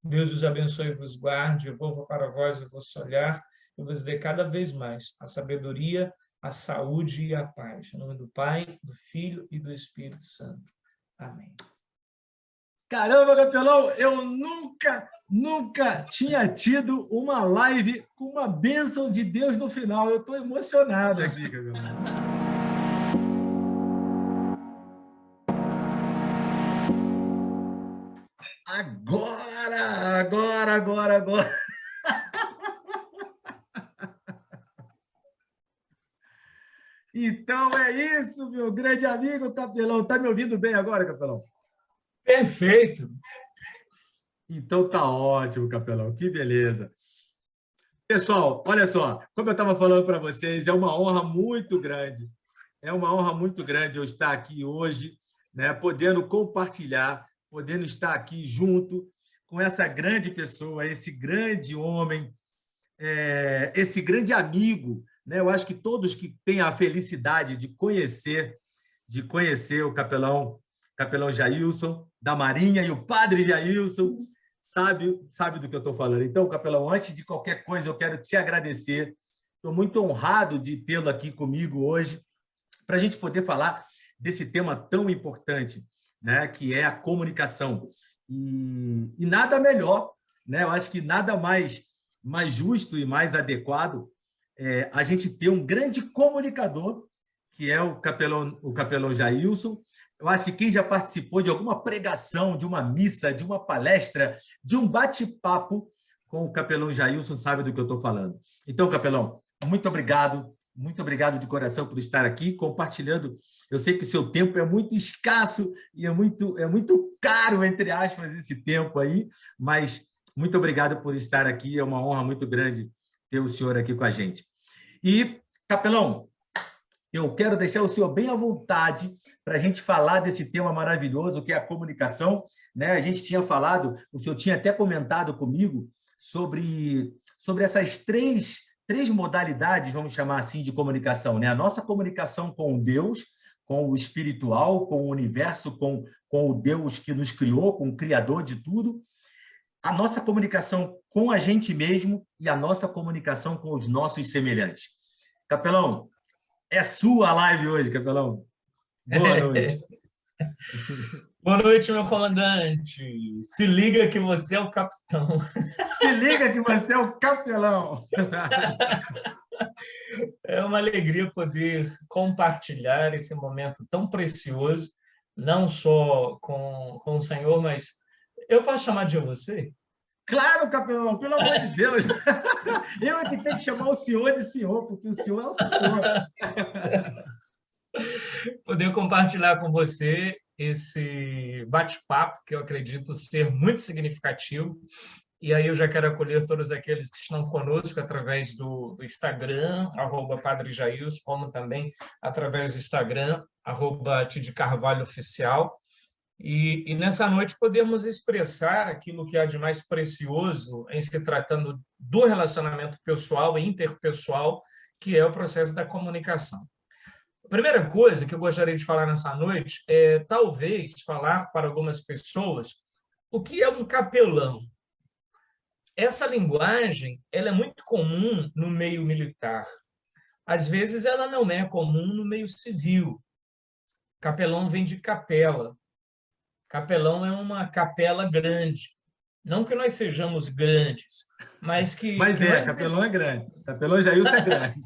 Deus os abençoe e vos guarde, volva para vós o vosso olhar e vos dê cada vez mais a sabedoria, a saúde e a paz. Em nome do Pai, do Filho e do Espírito Santo. Amém. Caramba, Capelão, eu nunca tinha tido uma live com uma bênção de Deus no final. Eu estou emocionado aqui, Capelão. Agora. Então é isso, meu grande amigo Capelão. Está me ouvindo bem agora, Capelão? Perfeito. Então tá ótimo, Capelão. Que beleza. Pessoal, olha só, como eu estava falando para vocês, é uma honra muito grande. É uma honra muito grande eu estar aqui hoje, né, podendo compartilhar, podendo estar aqui junto com essa grande pessoa, esse grande homem, esse grande amigo, né? Eu acho que todos que têm a felicidade de conhecer o capelão Jailson, da Marinha, e o padre Jailson, sabe do que eu estou falando. Então, capelão, antes de qualquer coisa, eu quero te agradecer. Estou muito honrado de tê-lo aqui comigo hoje, para a gente poder falar desse tema tão importante, né, que é a comunicação. E nada melhor, né? Eu acho que nada mais justo e mais adequado a gente ter um grande comunicador, que é o capelão Jailson. Eu acho que quem já participou de alguma pregação, de uma missa, de uma palestra, de um bate-papo com o capelão Jailson sabe do que eu estou falando. Então, capelão, muito obrigado de coração por estar aqui compartilhando. Eu sei que seu tempo é muito escasso e é muito caro, entre aspas, esse tempo aí, mas muito obrigado por estar aqui. É uma honra muito grande ter o senhor aqui com a gente. E, capelão, eu quero deixar o senhor bem à vontade para a gente falar desse tema maravilhoso que é a comunicação, né? A gente tinha falado, o senhor tinha até comentado comigo sobre essas três modalidades, vamos chamar assim, de comunicação, né? A nossa comunicação com Deus, com o espiritual, com o universo, com o Deus que nos criou, com o Criador de tudo, a nossa comunicação com a gente mesmo e a nossa comunicação com os nossos semelhantes. Capelão, é sua live hoje, capelão. Boa noite. Boa noite, meu comandante. Se liga que você é o capitão. Se liga que você é o capelão. É uma alegria poder compartilhar esse momento tão precioso, não só com o Senhor, mas eu posso chamar de você? Claro, capelão, pelo amor de Deus. Eu é que tenho que chamar o senhor de senhor, porque o senhor é o senhor. Poder compartilhar com você esse bate-papo, que eu acredito ser muito significativo. E aí eu já quero acolher todos aqueles que estão conosco através do Instagram, @padrejailson, como também através do Instagram, @tidecarvalhooficial. E nessa noite podemos expressar aquilo que há de mais precioso em se tratando do relacionamento pessoal e interpessoal, que é o processo da comunicação. A primeira coisa que eu gostaria de falar nessa noite é, talvez, falar para algumas pessoas o que é um capelão. Essa linguagem ela é muito comum no meio militar. Às vezes, ela não é comum no meio civil. Capelão vem de capela. Capelão é uma capela grande. Não que nós sejamos grandes, mas Mas capelão é grande. Capelão Jailson é grande.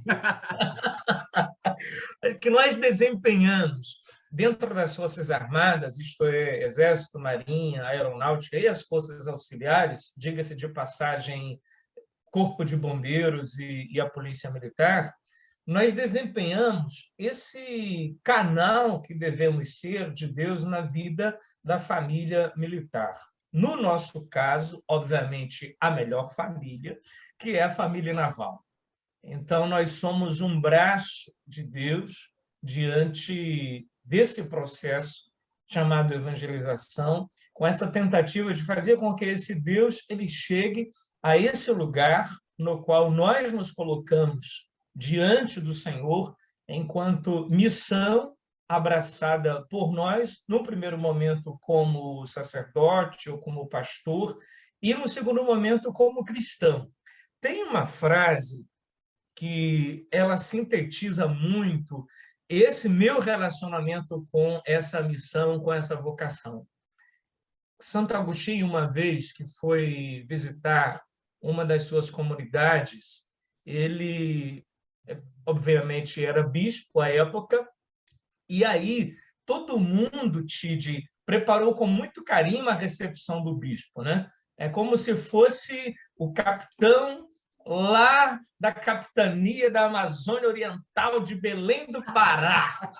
Que nós desempenhamos dentro das Forças Armadas, isto é, Exército, Marinha, Aeronáutica e as Forças Auxiliares, diga-se de passagem, Corpo de Bombeiros e a Polícia Militar, nós desempenhamos esse canal que devemos ser de Deus na vida da família militar. No nosso caso, obviamente, a melhor família, que é a família naval. Então, nós somos um braço de Deus diante desse processo chamado evangelização, com essa tentativa de fazer com que esse Deus ele chegue a esse lugar no qual nós nos colocamos diante do Senhor enquanto missão abraçada por nós, no primeiro momento como sacerdote ou como pastor, e, no segundo momento, como cristão. Tem uma frase que ela sintetiza muito esse meu relacionamento com essa missão, com essa vocação. Santo Agostinho, uma vez que foi visitar uma das suas comunidades, ele, obviamente, era bispo à época, e aí todo mundo, Tide, preparou com muito carinho a recepção do bispo, né? É como se fosse o capitão lá da capitania da Amazônia Oriental de Belém do Pará.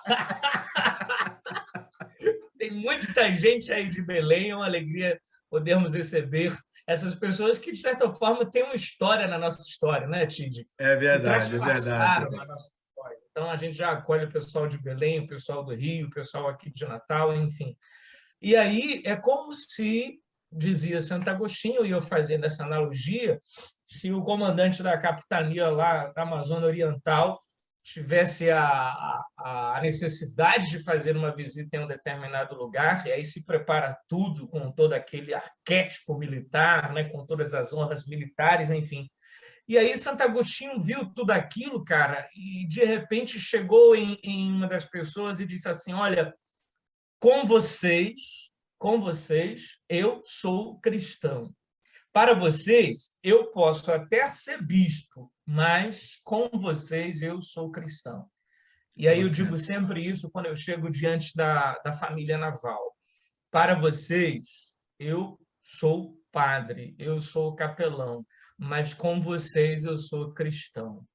Tem muita gente aí de Belém, é uma alegria podermos receber essas pessoas que, de certa forma, têm uma história na nossa história, né, Tide? É Que verdade, é verdade. traspassaram a nossa história. Então, a gente já acolhe o pessoal de Belém, o pessoal do Rio, o pessoal aqui de Natal, enfim. E aí é como se, dizia Santo Agostinho, e eu fazendo essa analogia, se o comandante da capitania lá da Amazônia Oriental tivesse a necessidade de fazer uma visita em um determinado lugar, e aí se prepara tudo com todo aquele arquétipo militar, né, com todas as honras militares, enfim. E aí Santo Agostinho viu tudo aquilo, cara, e de repente chegou em uma das pessoas e disse assim: olha, com vocês, eu sou cristão. Para vocês, eu posso até ser bispo, mas com vocês eu sou cristão. E aí eu digo sempre isso quando eu chego diante da família naval. Para vocês, eu sou padre, eu sou capelão, mas com vocês eu sou cristão.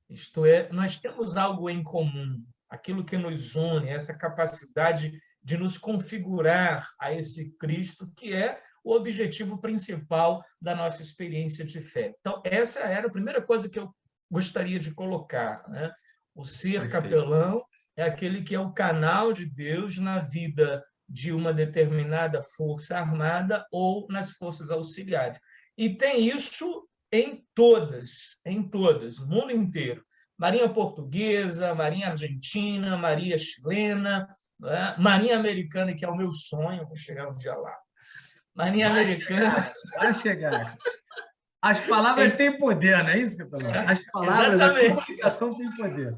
Isto é, nós temos algo em comum, aquilo que nos une, essa capacidade de nos configurar a esse Cristo, que é o objetivo principal da nossa experiência de fé. Então, essa era a primeira coisa que eu gostaria de colocar, né? O ser capelão é aquele que é o canal de Deus na vida de uma determinada força armada ou nas forças auxiliares. E tem isso em todas, no mundo inteiro. Marinha Portuguesa, Marinha Argentina, Marinha Chilena, né? Marinha Americana, que é o meu sonho, vou chegar um dia lá. Marinha Americana. Vai chegar. As palavras têm poder, não é isso, capelão? As palavras, exatamente. A comunicação tem poder.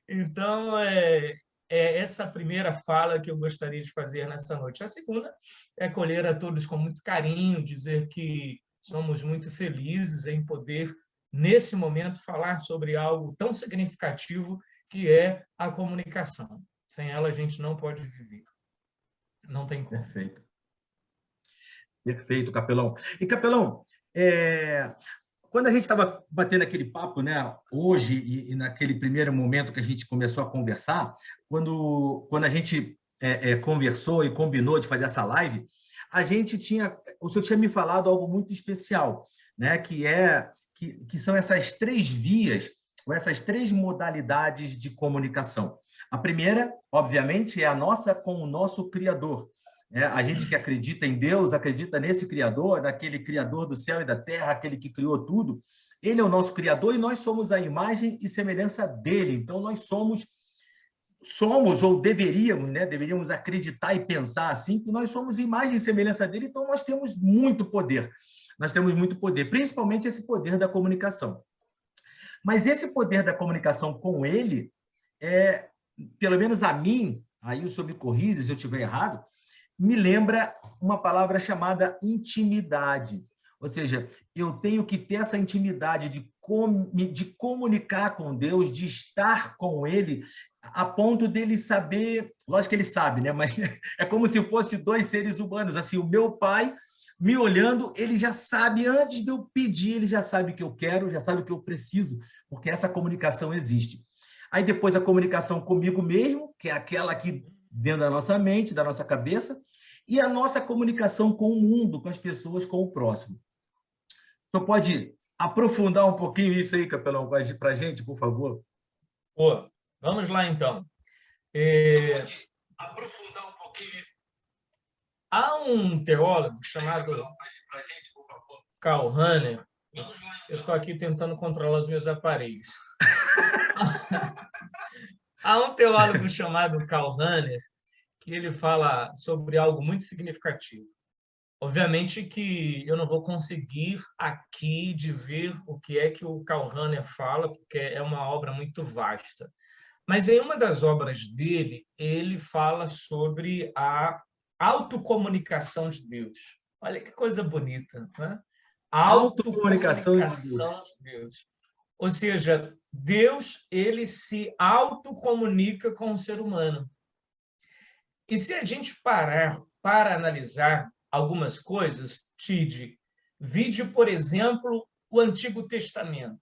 Então, é essa a primeira fala que eu gostaria de fazer nessa noite. A segunda é acolher a todos com muito carinho, dizer que somos muito felizes em poder, nesse momento, falar sobre algo tão significativo que é a comunicação. Sem ela, a gente não pode viver. Não tem como. Perfeito. Perfeito, capelão. E, capelão, quando a gente estava batendo aquele papo, né, hoje e naquele primeiro momento que a gente começou a conversar, quando a gente conversou e combinou de fazer essa live, o senhor tinha me falado algo muito especial, né, que são essas 3 vias, ou essas 3 modalidades de comunicação. A primeira, obviamente, é a nossa com o nosso Criador. A gente que acredita em Deus, acredita nesse Criador, naquele Criador do céu e da terra, aquele que criou tudo. Ele é o nosso Criador e nós somos a imagem e semelhança dele. Então, nós somos ou deveríamos, né? Deveríamos acreditar e pensar assim, que nós somos imagem e semelhança dele, então nós temos muito poder. Nós temos muito poder, principalmente esse poder da comunicação. Mas esse poder da comunicação com ele, pelo menos a mim, aí o senhor me corrige se eu estiver errado, me lembra uma palavra chamada intimidade. Ou seja, eu tenho que ter essa intimidade de comunicar com Deus, de estar com Ele, a ponto dele saber, lógico que ele sabe, né? Mas é como se fosse 2 seres humanos. Assim, o meu pai me olhando, ele já sabe, antes de eu pedir, ele já sabe o que eu quero, já sabe o que eu preciso, porque essa comunicação existe. Aí depois a comunicação comigo mesmo, que é aquela aqui dentro da nossa mente, da nossa cabeça, e a nossa comunicação com o mundo, com as pessoas, com o próximo. O senhor pode aprofundar um pouquinho isso aí, capelão, para a gente, por favor? Pô, vamos lá, então. Aprofundar um pouquinho. Há um teólogo chamado Karl Rahner. Eu estou aqui tentando controlar os meus aparelhos. Há um teólogo chamado Karl Rahner que ele fala sobre algo muito significativo. Obviamente que eu não vou conseguir aqui dizer o que é que o Karl Rahner fala, porque é uma obra muito vasta. Mas em uma das obras dele, ele fala sobre a autocomunicação de Deus. Olha que coisa bonita, né? A Autocomunicação de Deus. autocomunicação de Deus. Ou seja, Deus, ele se autocomunica com o ser humano. E se a gente parar para analisar algumas coisas, Tide, vide, por exemplo, o Antigo Testamento.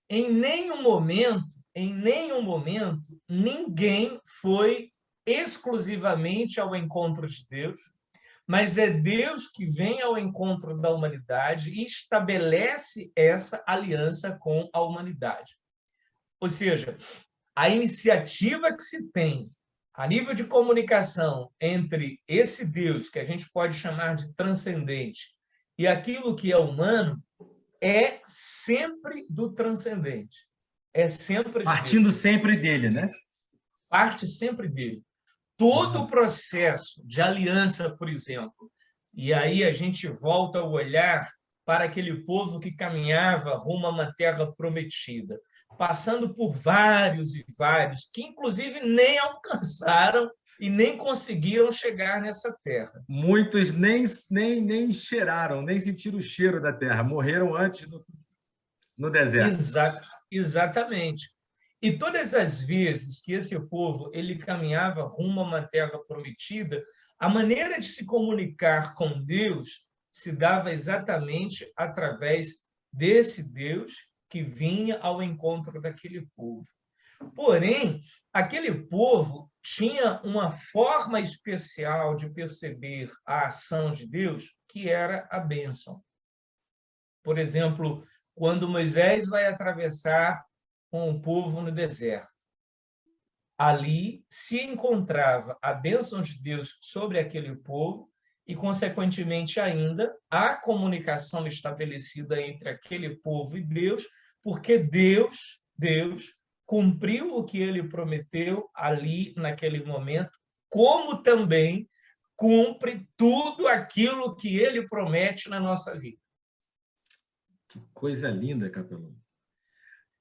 Em nenhum momento, ninguém foi exclusivamente ao encontro de Deus, mas é Deus que vem ao encontro da humanidade e estabelece essa aliança com a humanidade. Ou seja, a iniciativa que se tem a nível de comunicação entre esse Deus, que a gente pode chamar de transcendente, e aquilo que é humano, é sempre do transcendente. É sempre de Partindo Deus. sempre dele, né? Parte sempre dele. Todo o processo de aliança, por exemplo, e aí a gente volta a olhar para aquele povo que caminhava rumo a uma terra prometida, passando por vários e vários, que inclusive nem alcançaram e nem conseguiram chegar nessa terra. Muitos nem cheiraram, nem sentiram o cheiro da terra, morreram antes no deserto. Exatamente. E todas as vezes que esse povo ele caminhava rumo a uma terra prometida, a maneira de se comunicar com Deus se dava exatamente através desse Deus que vinha ao encontro daquele povo. Porém, aquele povo tinha uma forma especial de perceber a ação de Deus, que era a bênção. Por exemplo, quando Moisés vai atravessar com o povo no deserto, ali se encontrava a bênção de Deus sobre aquele povo e, consequentemente, ainda a comunicação estabelecida entre aquele povo e Deus, porque Deus cumpriu o que ele prometeu ali naquele momento, como também cumpre tudo aquilo que ele promete na nossa vida. Que coisa linda, Capelão.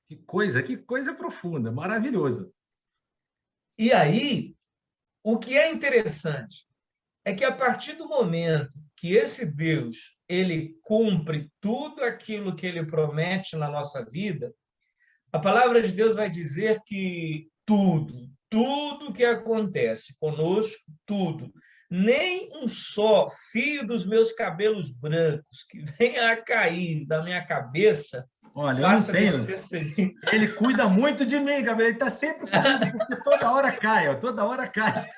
Que coisa profunda, maravilhosa. E aí, o que é interessante é que a partir do momento que esse Deus ele cumpre tudo aquilo que ele promete na nossa vida, a palavra de Deus vai dizer que tudo que acontece conosco, tudo, nem um só fio dos meus cabelos brancos que venha a cair da minha cabeça, olha, eu não tenho. Ele cuida muito de mim, Gabriel. Ele está sempre comigo, porque toda hora cai, ó, toda hora cai.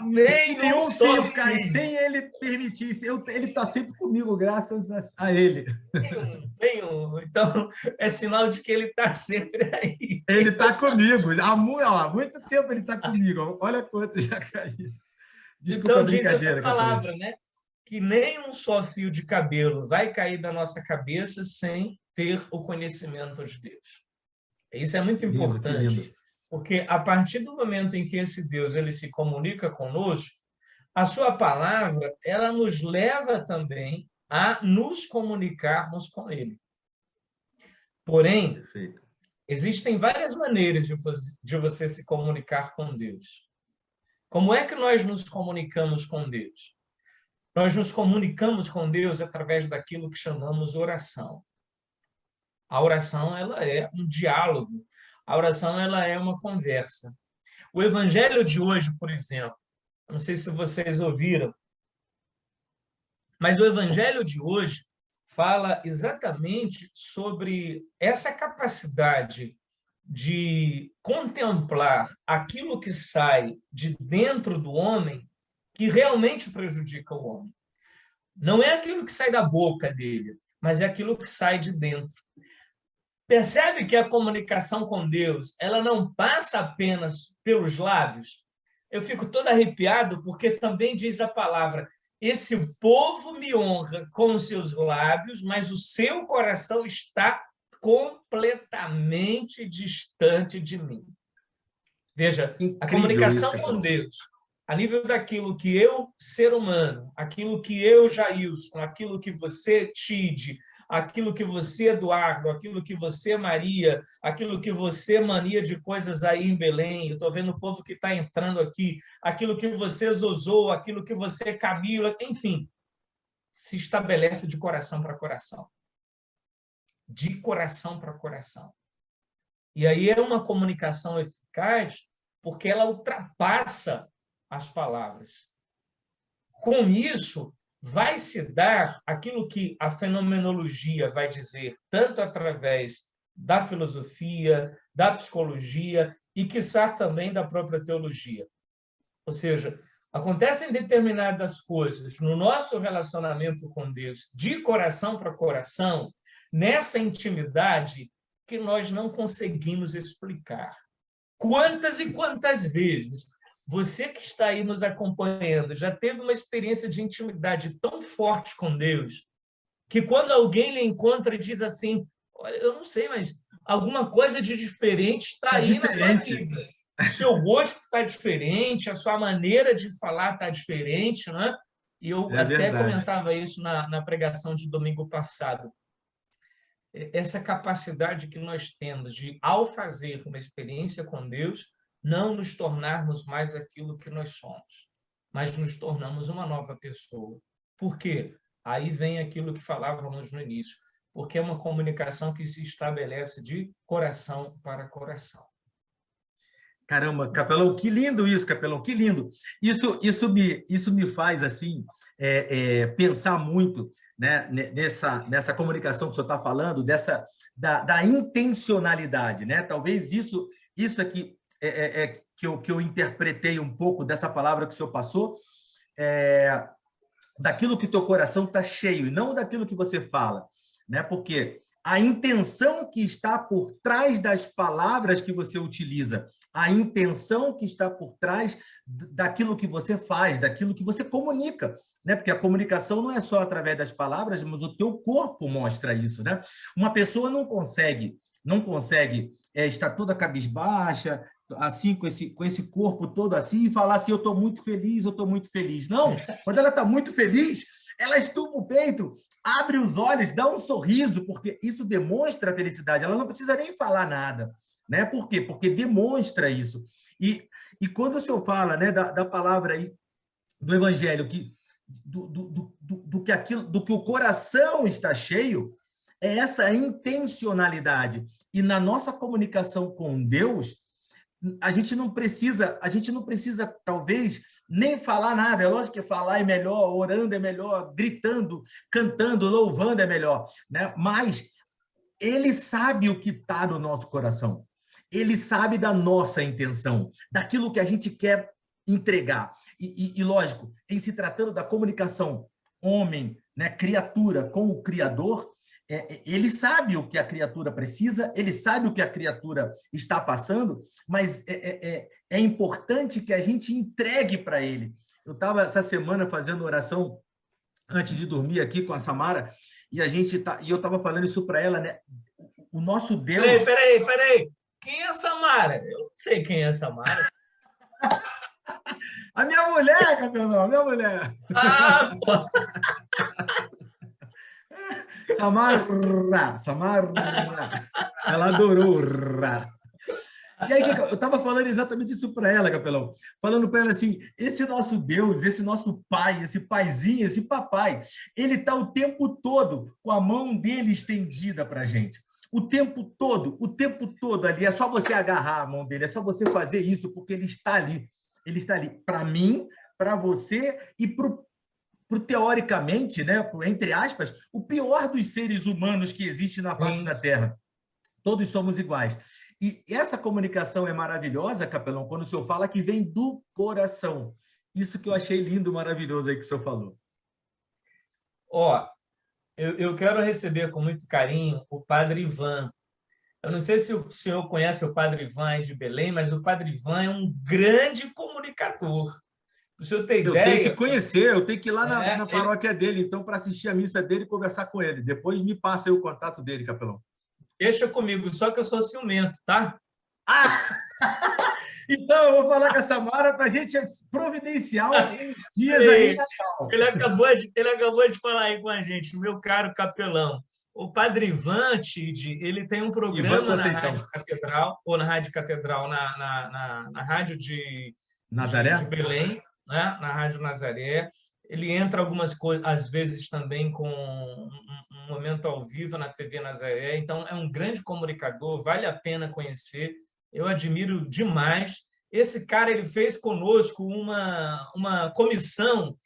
Nenhum fio cai sem ele permitir. Ele está sempre comigo, graças a ele. Nenhum. Então, é sinal de que ele está sempre aí. Ele está comigo. Há muito tempo ele está comigo. Olha quanto já caiu. Desculpa, então, diz essa palavra, né? Que nem um só fio de cabelo vai cair da nossa cabeça sem ter o conhecimento de Deus. Isso é muito importante, porque a partir do momento em que esse Deus ele se comunica conosco, a sua palavra ela nos leva também a nos comunicarmos com ele. Porém, perfeito, existem várias maneiras de você se comunicar com Deus. Como é que nós nos comunicamos com Deus? Nós nos comunicamos com Deus através daquilo que chamamos oração. A oração ela é um diálogo. A oração ela é uma conversa. O evangelho de hoje, por exemplo, não sei se vocês ouviram, mas o evangelho de hoje fala exatamente sobre essa capacidade de contemplar aquilo que sai de dentro do homem que realmente prejudica o homem. Não é aquilo que sai da boca dele, mas é aquilo que sai de dentro. Percebe que a comunicação com Deus, ela não passa apenas pelos lábios? Eu fico todo arrepiado porque também diz a palavra: esse povo me honra com os seus lábios, mas o seu coração está completamente distante de mim. Veja, incrível, a comunicação com Deus, a nível daquilo que eu, ser humano, aquilo que eu, Jailson, aquilo que você, Tide, aquilo que você, Eduardo, aquilo que você, Maria, aquilo que você, mania de coisas aí em Belém, eu estou vendo o povo que está entrando aqui, aquilo que você, Zozô, aquilo que você, Camila, enfim, se estabelece de coração para coração. De coração para coração. E aí é uma comunicação eficaz porque ela ultrapassa as palavras. Com isso, vai se dar aquilo que a fenomenologia vai dizer, tanto através da filosofia, da psicologia e, quiçá, também da própria teologia. Ou seja, acontecem determinadas coisas no nosso relacionamento com Deus, de coração para coração, nessa intimidade que nós não conseguimos explicar. Quantas e quantas vezes você que está aí nos acompanhando já teve uma experiência de intimidade tão forte com Deus que quando alguém lhe encontra e diz assim, olha, eu não sei, mas alguma coisa de diferente está aí na sua vida. O seu rosto está diferente, a sua maneira de falar está diferente, né? E eu até comentava isso na pregação de domingo passado. Essa capacidade que nós temos de, ao fazer uma experiência com Deus, não nos tornarmos mais aquilo que nós somos, mas nos tornamos uma nova pessoa. Por quê? Aí vem aquilo que falávamos no início, porque é uma comunicação que se estabelece de coração para coração. Caramba, Capelão, que lindo isso, Capelão, que lindo. Isso me faz assim pensar muito, né, nessa comunicação que o senhor está falando, da intencionalidade, né? Talvez isso aqui que eu interpretei um pouco dessa palavra que o senhor passou, daquilo que teu coração está cheio, e não daquilo que você fala, né? Porque a intenção que está por trás das palavras que você utiliza, a intenção que está por trás daquilo que você faz, daquilo que você comunica, né? Porque a comunicação não é só através das palavras, mas o teu corpo mostra isso, né? Uma pessoa não consegue estar toda cabisbaixa, assim, com esse corpo todo assim, e falar assim, eu estou muito feliz, eu estou muito feliz. Não, quando ela está muito feliz, ela estufa o peito, abre os olhos, dá um sorriso, porque isso demonstra a felicidade. Ela não precisa nem falar nada, né? Por quê? Porque demonstra isso. E quando o senhor fala, né, da palavra aí, do evangelho, do que o coração está cheio, é essa intencionalidade. E na nossa comunicação com Deus, a gente não precisa, talvez, nem falar nada. É lógico que falar é melhor, orando é melhor, gritando, cantando, louvando é melhor, né? Mas ele sabe o que está no nosso coração. Ele sabe da nossa intenção, daquilo que a gente quer entregar. E lógico, em se tratando da comunicação homem, né, criatura com o Criador, ele sabe o que a criatura precisa, ele sabe o que a criatura está passando, mas é importante que a gente entregue para ele. Eu estava essa semana fazendo oração antes de dormir aqui com a Samara, e eu estava falando isso para ela, né? O nosso Deus... Peraí. Quem é a Samara? Eu não sei quem é a Samara. A minha mulher, Capelão, a minha mulher. Ah, pô! Samara. Ela adorou. E aí, eu estava falando exatamente isso para ela, Capelão. Falando para ela assim, esse nosso Deus, esse nosso pai, esse paizinho, esse papai, ele está o tempo todo com a mão dele estendida para a gente. O tempo todo ali. É só você agarrar a mão dele, é só você fazer isso, porque ele está ali. Ele está ali para mim, para você e para teoricamente, né, entre aspas, o pior dos seres humanos que existe na face da Terra. Todos somos iguais. E essa comunicação é maravilhosa, Capelão, quando o senhor fala que vem do coração. Isso que eu achei lindo, maravilhoso aí que o senhor falou. Eu quero receber com muito carinho o Padre Ivan. Eu não sei se o senhor conhece o Padre Ivan de Belém, mas o Padre Ivan é um grande comunicador. O senhor tem ideia? Eu tenho que conhecer, eu tenho que ir lá na paróquia dele, então, para assistir a missa dele e conversar com ele. Depois me passa aí o contato dele, Capelão. Deixa comigo, só que eu sou ciumento, tá? Então, eu vou falar com a Samara para a gente providenciar uns dias aí. Ele acabou de falar aí com a gente, meu caro capelão. O Padre Ivan Tide, ele tem um Ivan programa na Conceição. Rádio Catedral, ou na Rádio Catedral, na Rádio de Nazaré? Belém, né? Na Rádio Nazaré. Ele entra algumas coisas, às vezes também com um momento ao vivo na TV Nazaré. Então, é um grande comunicador, vale a pena conhecer. Eu admiro demais. Esse cara ele fez conosco uma comissão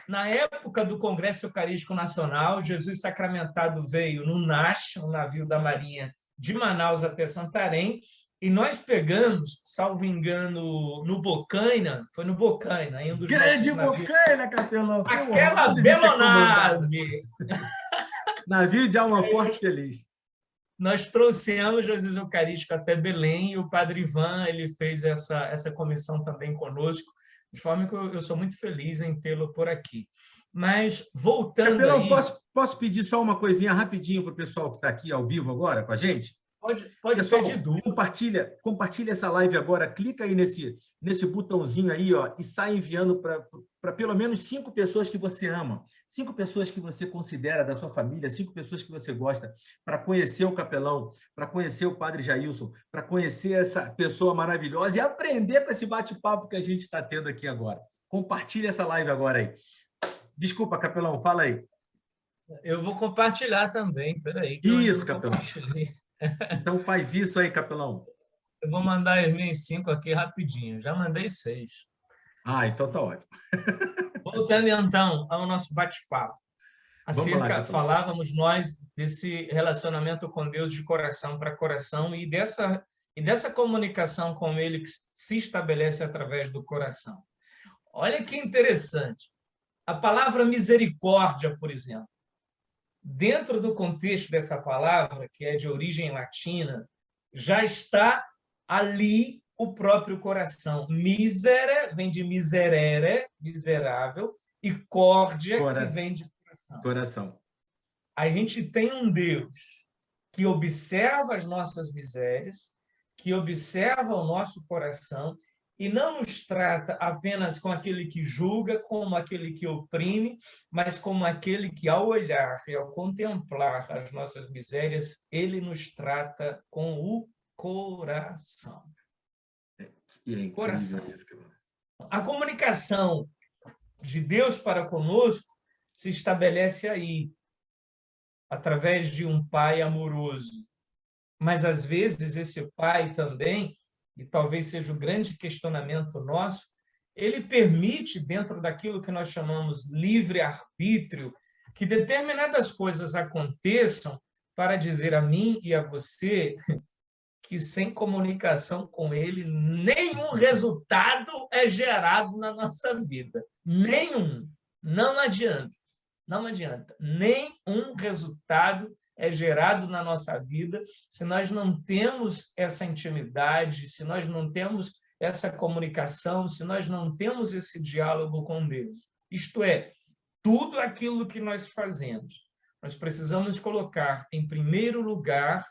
na época do Congresso Eucarístico Nacional. Jesus Sacramentado veio no NASH, um navio da Marinha de Manaus até Santarém, e nós pegamos, salvo engano, no Bocaina, foi no Bocaina, em um dos Grande nossos navios. Bocaina, capelão! Aquela belonave! Navio de alma forte feliz. Nós trouxemos Jesus Eucarístico até Belém e o Padre Ivan ele fez essa comissão também conosco, de forma que eu sou muito feliz em tê-lo por aqui. Mas, voltando Capelão, aí... posso pedir só uma coisinha rapidinho para o pessoal que está aqui ao vivo agora com a gente? Pode Pessoal, pedir dúvida. compartilha essa live agora, clica aí nesse botãozinho aí, ó, e sai enviando para pelo menos 5 pessoas que você ama, 5 pessoas que você considera da sua família, 5 pessoas que você gosta, para conhecer o capelão, para conhecer o Padre Jailson, para conhecer essa pessoa maravilhosa e aprender com esse bate-papo que a gente está tendo aqui agora. Compartilha essa live agora aí. Desculpa, capelão, fala aí. Eu vou compartilhar também, espera aí. Isso, capelão. Então faz isso aí, capelão. Eu vou mandar as minhas 5 aqui rapidinho. Já mandei 6. Então tá ótimo. Voltando, então, ao nosso bate-papo. Falávamos nós desse relacionamento com Deus de coração para coração e dessa comunicação com Ele que se estabelece através do coração. Olha que interessante. A palavra misericórdia, por exemplo. Dentro do contexto dessa palavra, que é de origem latina, já está ali o próprio coração. Misere vem de miserere, miserável, e córdia, que vem de coração. A gente tem um Deus que observa as nossas misérias, que observa o nosso coração e não nos trata apenas com aquele que julga, como aquele que oprime, mas como aquele que, ao olhar e ao contemplar as nossas misérias, ele nos trata com o coração. Coração. A comunicação de Deus para conosco se estabelece aí, através de um pai amoroso. Mas, às vezes, esse pai também, e talvez seja o grande questionamento nosso, ele permite, dentro daquilo que nós chamamos livre-arbítrio, que determinadas coisas aconteçam para dizer a mim e a você que, sem comunicação com ele, nenhum resultado é gerado na nossa vida. Nenhum. Não adianta. Não adianta. Nenhum resultado é gerado na nossa vida se nós não temos essa intimidade, se nós não temos essa comunicação, se nós não temos esse diálogo com Deus. Isto é, tudo aquilo que nós fazemos, nós precisamos colocar em primeiro lugar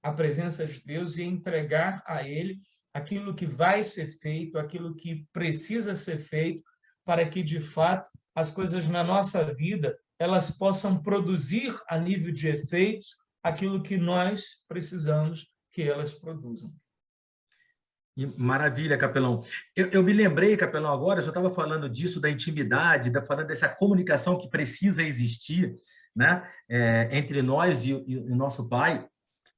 a presença de Deus e entregar a Ele aquilo que vai ser feito, aquilo que precisa ser feito, para que, de fato, as coisas na nossa vida elas possam produzir, a nível de efeitos, aquilo que nós precisamos que elas produzam. Maravilha, capelão. Eu me lembrei, capelão, agora, eu já estava falando disso, da intimidade, falando dessa comunicação que precisa existir, né, entre nós e o nosso Pai.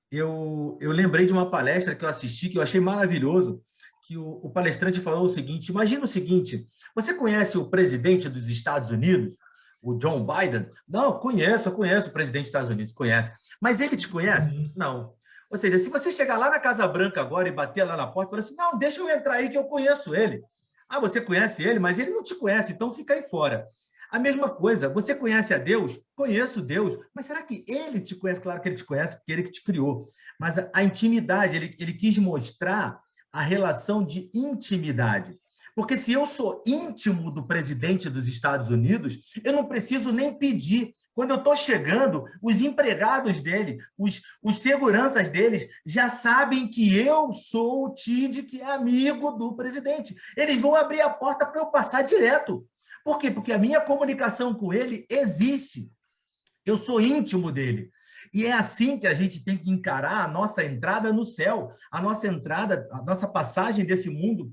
Eu lembrei de uma palestra que eu assisti, que eu achei maravilhoso, que o palestrante falou o seguinte: imagina o seguinte, você conhece o presidente dos Estados Unidos, o John Biden? Não, eu conheço o presidente dos Estados Unidos, conhece. Mas ele te conhece? Não. Ou seja, se você chegar lá na Casa Branca agora e bater lá na porta e falar assim, não, deixa eu entrar aí que eu conheço ele. Ah, você conhece ele, mas ele não te conhece, então fica aí fora. A mesma coisa, você conhece a Deus? Conheço Deus, mas será que ele te conhece? Claro que ele te conhece, porque ele que te criou. Mas a intimidade, ele quis mostrar a relação de intimidade. Porque se eu sou íntimo do presidente dos Estados Unidos, eu não preciso nem pedir. Quando eu estou chegando, os empregados dele, os seguranças deles, já sabem que eu sou o Tid, que é amigo do presidente. Eles vão abrir a porta para eu passar direto. Por quê? Porque a minha comunicação com ele existe. Eu sou íntimo dele. E é assim que a gente tem que encarar a nossa entrada no céu. A nossa entrada, a nossa passagem desse mundo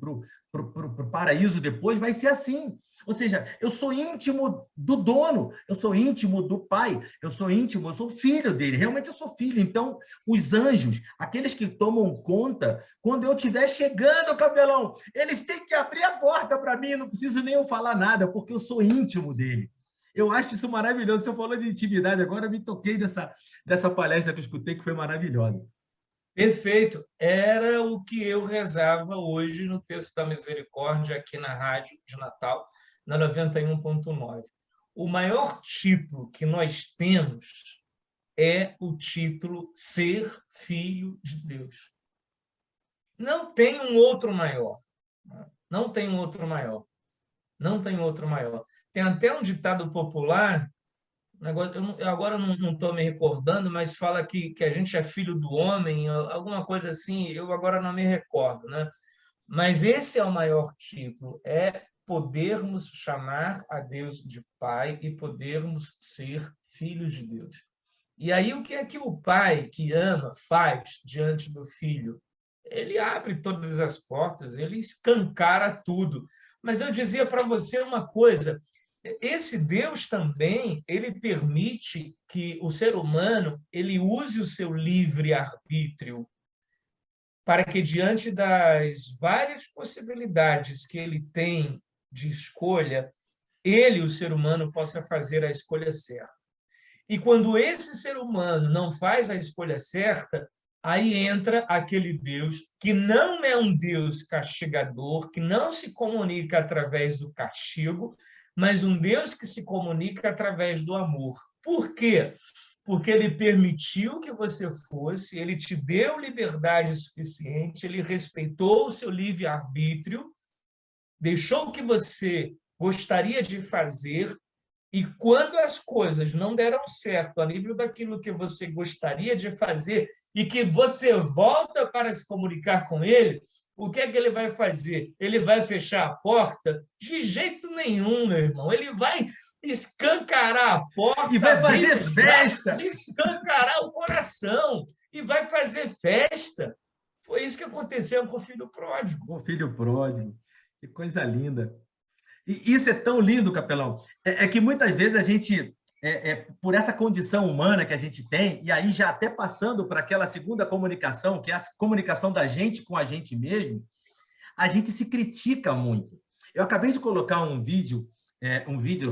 para o paraíso depois vai ser assim. Ou seja, eu sou íntimo do dono, eu sou íntimo do pai, eu sou filho dele, realmente eu sou filho. Então, os anjos, aqueles que tomam conta, quando eu estiver chegando, Capelão, eles têm que abrir a porta para mim, não preciso nem eu falar nada, porque eu sou íntimo dele. Eu acho isso maravilhoso. Você falou de intimidade, agora eu me toquei dessa palestra que eu escutei, que foi maravilhosa. Perfeito. Era o que eu rezava hoje no Texto da Misericórdia, aqui na rádio de Natal, na 91.9. O maior título que nós temos é o título Ser Filho de Deus. Não tem um outro maior. Não tem um outro maior. Não tem outro maior. Tem até um ditado popular, eu agora não estou me recordando, mas fala que a gente é filho do homem, alguma coisa assim, eu agora não me recordo, né? Mas esse é o maior título, é podermos chamar a Deus de Pai e podermos ser filhos de Deus. E aí, o que é que o pai que ama faz diante do filho? Ele abre todas as portas, ele escancara tudo. Mas eu dizia para você uma coisa, esse Deus também, ele permite que o ser humano ele use o seu livre-arbítrio para que, diante das várias possibilidades que ele tem de escolha, ele, o ser humano, possa fazer a escolha certa. E quando esse ser humano não faz a escolha certa, aí entra aquele Deus que não é um Deus castigador, que não se comunica através do castigo, mas um Deus que se comunica através do amor. Por quê? Porque ele permitiu que você fosse, ele te deu liberdade suficiente, ele respeitou o seu livre-arbítrio, deixou o que você gostaria de fazer, e quando as coisas não deram certo a nível daquilo que você gostaria de fazer e que você volta para se comunicar com ele, o que é que ele vai fazer? Ele vai fechar a porta? De jeito nenhum, meu irmão. Ele vai escancarar a porta, E vai fazer abrir os festa! braços, escancarar o coração e vai fazer festa. Foi isso que aconteceu com o filho pródigo. O filho pródigo, que coisa linda. E isso é tão lindo, Capelão. É que muitas vezes a gente, por essa condição humana que a gente tem, e aí já até passando para aquela segunda comunicação, que é a comunicação da gente com a gente mesmo, a gente se critica muito. Eu acabei de colocar um vídeo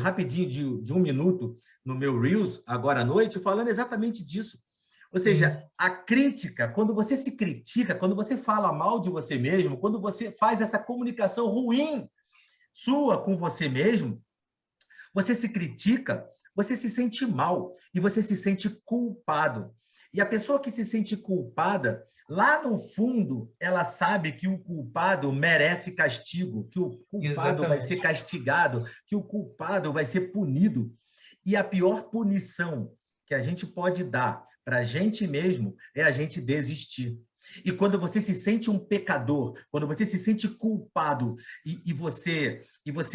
rapidinho de 1 minuto no meu Reels, agora à noite, falando exatamente disso. Ou seja, a crítica, quando você se critica, quando você fala mal de você mesmo, quando você faz essa comunicação ruim sua com você mesmo, você se critica, você se sente mal e você se sente culpado. E a pessoa que se sente culpada, lá no fundo, ela sabe que o culpado merece castigo, que o culpado vai ser castigado, que o culpado vai ser punido. E a pior punição que a gente pode dar para a gente mesmo é a gente desistir. E quando você se sente um pecador, quando você se sente culpado e você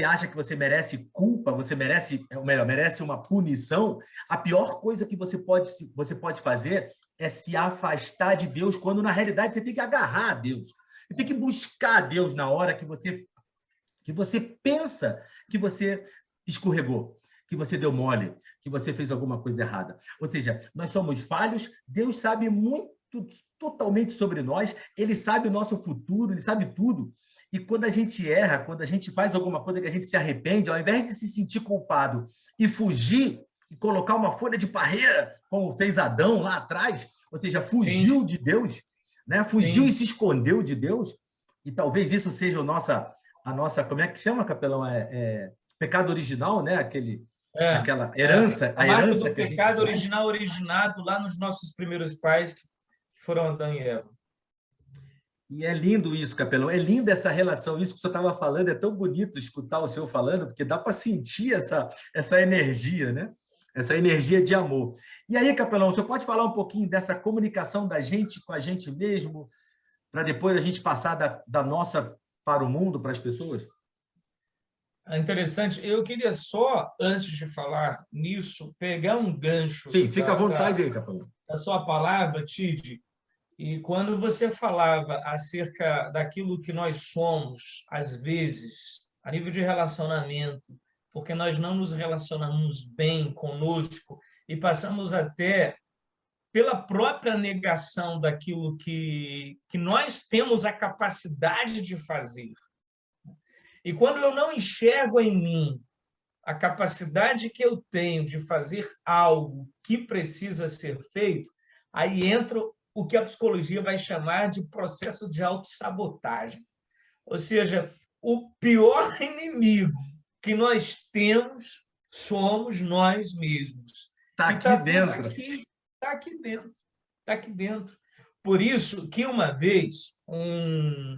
acha que você merece culpa, você merece, ou melhor, merece uma punição, a pior coisa que você pode fazer é se afastar de Deus, quando na realidade você tem que agarrar a Deus. Você tem que buscar a Deus na hora que você pensa que você escorregou, que você deu mole, que você fez alguma coisa errada. Ou seja, nós somos falhos, Deus sabe totalmente sobre nós, ele sabe o nosso futuro, ele sabe tudo. E quando a gente erra, quando a gente faz alguma coisa que a gente se arrepende, ao invés de se sentir culpado e fugir e colocar uma folha de parreira, como fez Adão lá atrás, ou seja, fugiu de Deus, né? Fugiu e se escondeu de Deus, e talvez isso seja a nossa, como é que chama, Capelão? Pecado original, né? Aquela herança. A marca do pecado original originado lá nos nossos primeiros pais, que foram Adão e Eva. E é lindo isso, Capelão, é linda essa relação, isso que o senhor estava falando, é tão bonito escutar o senhor falando, porque dá para sentir essa energia, né? Essa energia de amor. E aí, Capelão, o senhor pode falar um pouquinho dessa comunicação da gente com a gente mesmo, para depois a gente passar da nossa para o mundo, para as pessoas? É interessante. Eu queria só, antes de falar nisso, pegar um gancho Sim, fica à vontade aí, Capelão. da sua palavra, Tid, e quando você falava acerca daquilo que nós somos, às vezes, a nível de relacionamento, porque nós não nos relacionamos bem conosco e passamos até pela própria negação daquilo que nós temos a capacidade de fazer. E quando eu não enxergo em mim a capacidade que eu tenho de fazer algo que precisa ser feito, aí entra o que a psicologia vai chamar de processo de autossabotagem. Ou seja, o pior inimigo que nós temos somos nós mesmos. Está E aqui está tudo dentro. aqui, está aqui dentro, está aqui dentro. Por isso que uma vez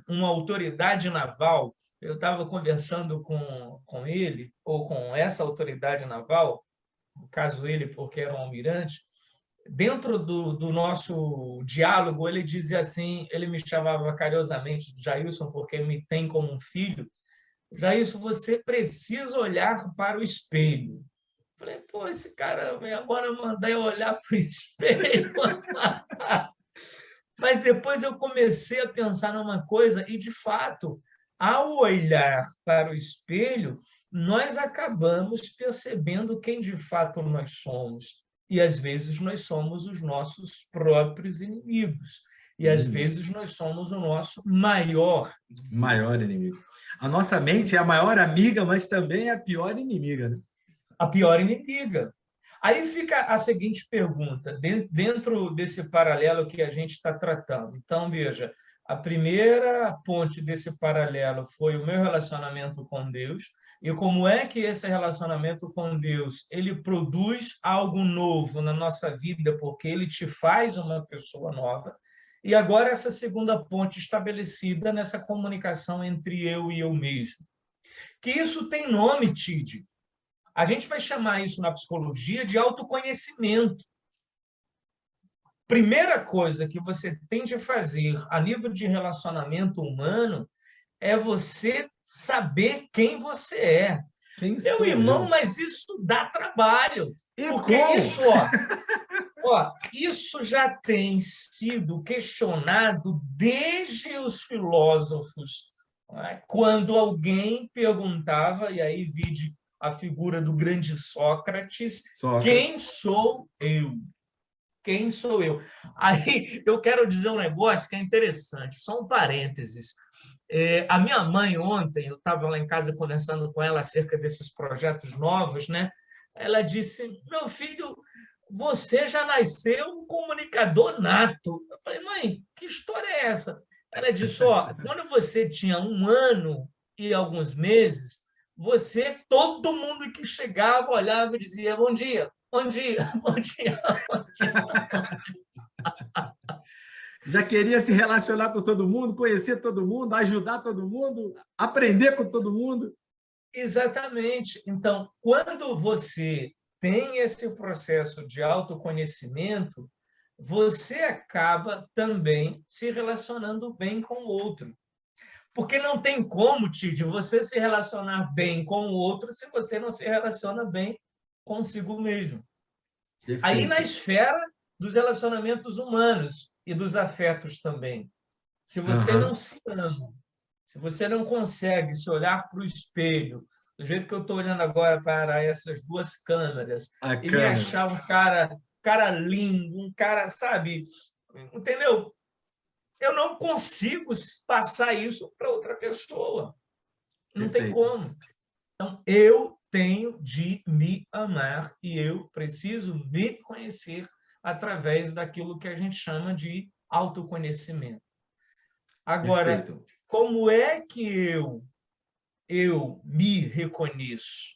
uma autoridade naval, eu estava conversando com ele, ou com essa autoridade naval, no caso ele, porque era um almirante, dentro do nosso diálogo, ele dizia assim, ele me chamava carinhosamente de Jailson, porque ele me tem como um filho. Jailson, você precisa olhar para o espelho. Falei, pô, esse cara agora mandar eu olhar para o espelho. Mas depois eu comecei a pensar numa coisa, e, de fato, ao olhar para o espelho, nós acabamos percebendo quem de fato nós somos. E, às vezes, nós somos os nossos próprios inimigos. E, às vezes, nós somos o nosso maior inimigo. Maior inimigo. A nossa mente é a maior amiga, mas também é a pior inimiga, né? A pior inimiga. Aí fica a seguinte pergunta, dentro desse paralelo que a gente está tratando. Então, veja, a primeira ponte desse paralelo foi o meu relacionamento com Deus, e como é que esse relacionamento com Deus ele produz algo novo na nossa vida, porque ele te faz uma pessoa nova. E agora essa segunda ponte estabelecida nessa comunicação entre eu e eu mesmo. Que isso tem nome, Tid. A gente vai chamar isso na psicologia de autoconhecimento. Primeira coisa que você tem de fazer a nível de relacionamento humano é você saber quem você é. Quem Meu sou irmão, eu? mas isso dá trabalho. E Porque como? isso já tem sido questionado desde os filósofos. Quando alguém perguntava, e aí vide a figura do grande Sócrates, quem sou eu? Quem sou eu? Aí eu quero dizer um negócio que é interessante, só um parênteses. A minha mãe ontem, eu estava lá em casa conversando com ela acerca desses projetos novos, né? Ela disse, meu filho, você já nasceu um comunicador nato. Eu falei, mãe, que história é essa? Ela disse, quando você tinha 1 ano e alguns meses, todo mundo que chegava olhava e dizia, bom dia, bom dia, bom dia, bom dia. Já queria se relacionar com todo mundo, conhecer todo mundo, ajudar todo mundo, aprender com todo mundo. Exatamente. Então, quando você tem esse processo de autoconhecimento, você acaba também se relacionando bem com o outro. Porque não tem como, Tid, você se relacionar bem com o outro se você não se relaciona bem consigo mesmo. Perfeito. Aí, na esfera dos relacionamentos humanos e dos afetos também. Se você não se ama, se você não consegue se olhar para o espelho, do jeito que eu estou olhando agora para essas duas câmeras, e me achar um cara lindo, um cara, sabe, entendeu? Eu não consigo passar isso para outra pessoa. Não tem como. Então, eu tenho de me amar e eu preciso me conhecer através daquilo que a gente chama de autoconhecimento. Agora, Perfeito. como é que eu me reconheço?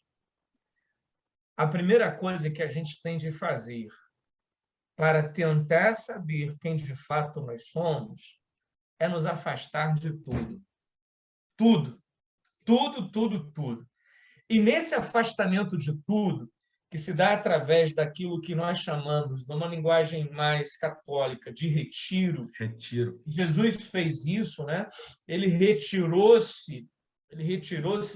A primeira coisa que a gente tem de fazer para tentar saber quem de fato nós somos é nos afastar de tudo. Tudo. Tudo, tudo, tudo. E nesse afastamento de tudo, que se dá através daquilo que nós chamamos, numa linguagem mais católica, de retiro. Retiro. Jesus fez isso, né? Ele retirou-se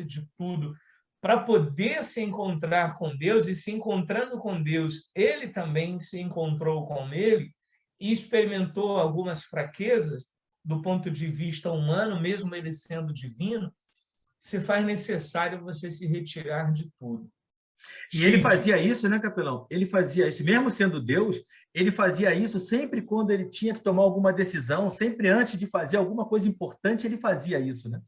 de tudo para poder se encontrar com Deus, e se encontrando com Deus, ele também se encontrou com ele e experimentou algumas fraquezas do ponto de vista humano, mesmo ele sendo divino. Se faz necessário você se retirar de tudo. E ele fazia isso, né, capelão? Ele fazia isso, mesmo sendo Deus, ele fazia isso sempre quando ele tinha que tomar alguma decisão, sempre antes de fazer alguma coisa importante, ele fazia isso, né?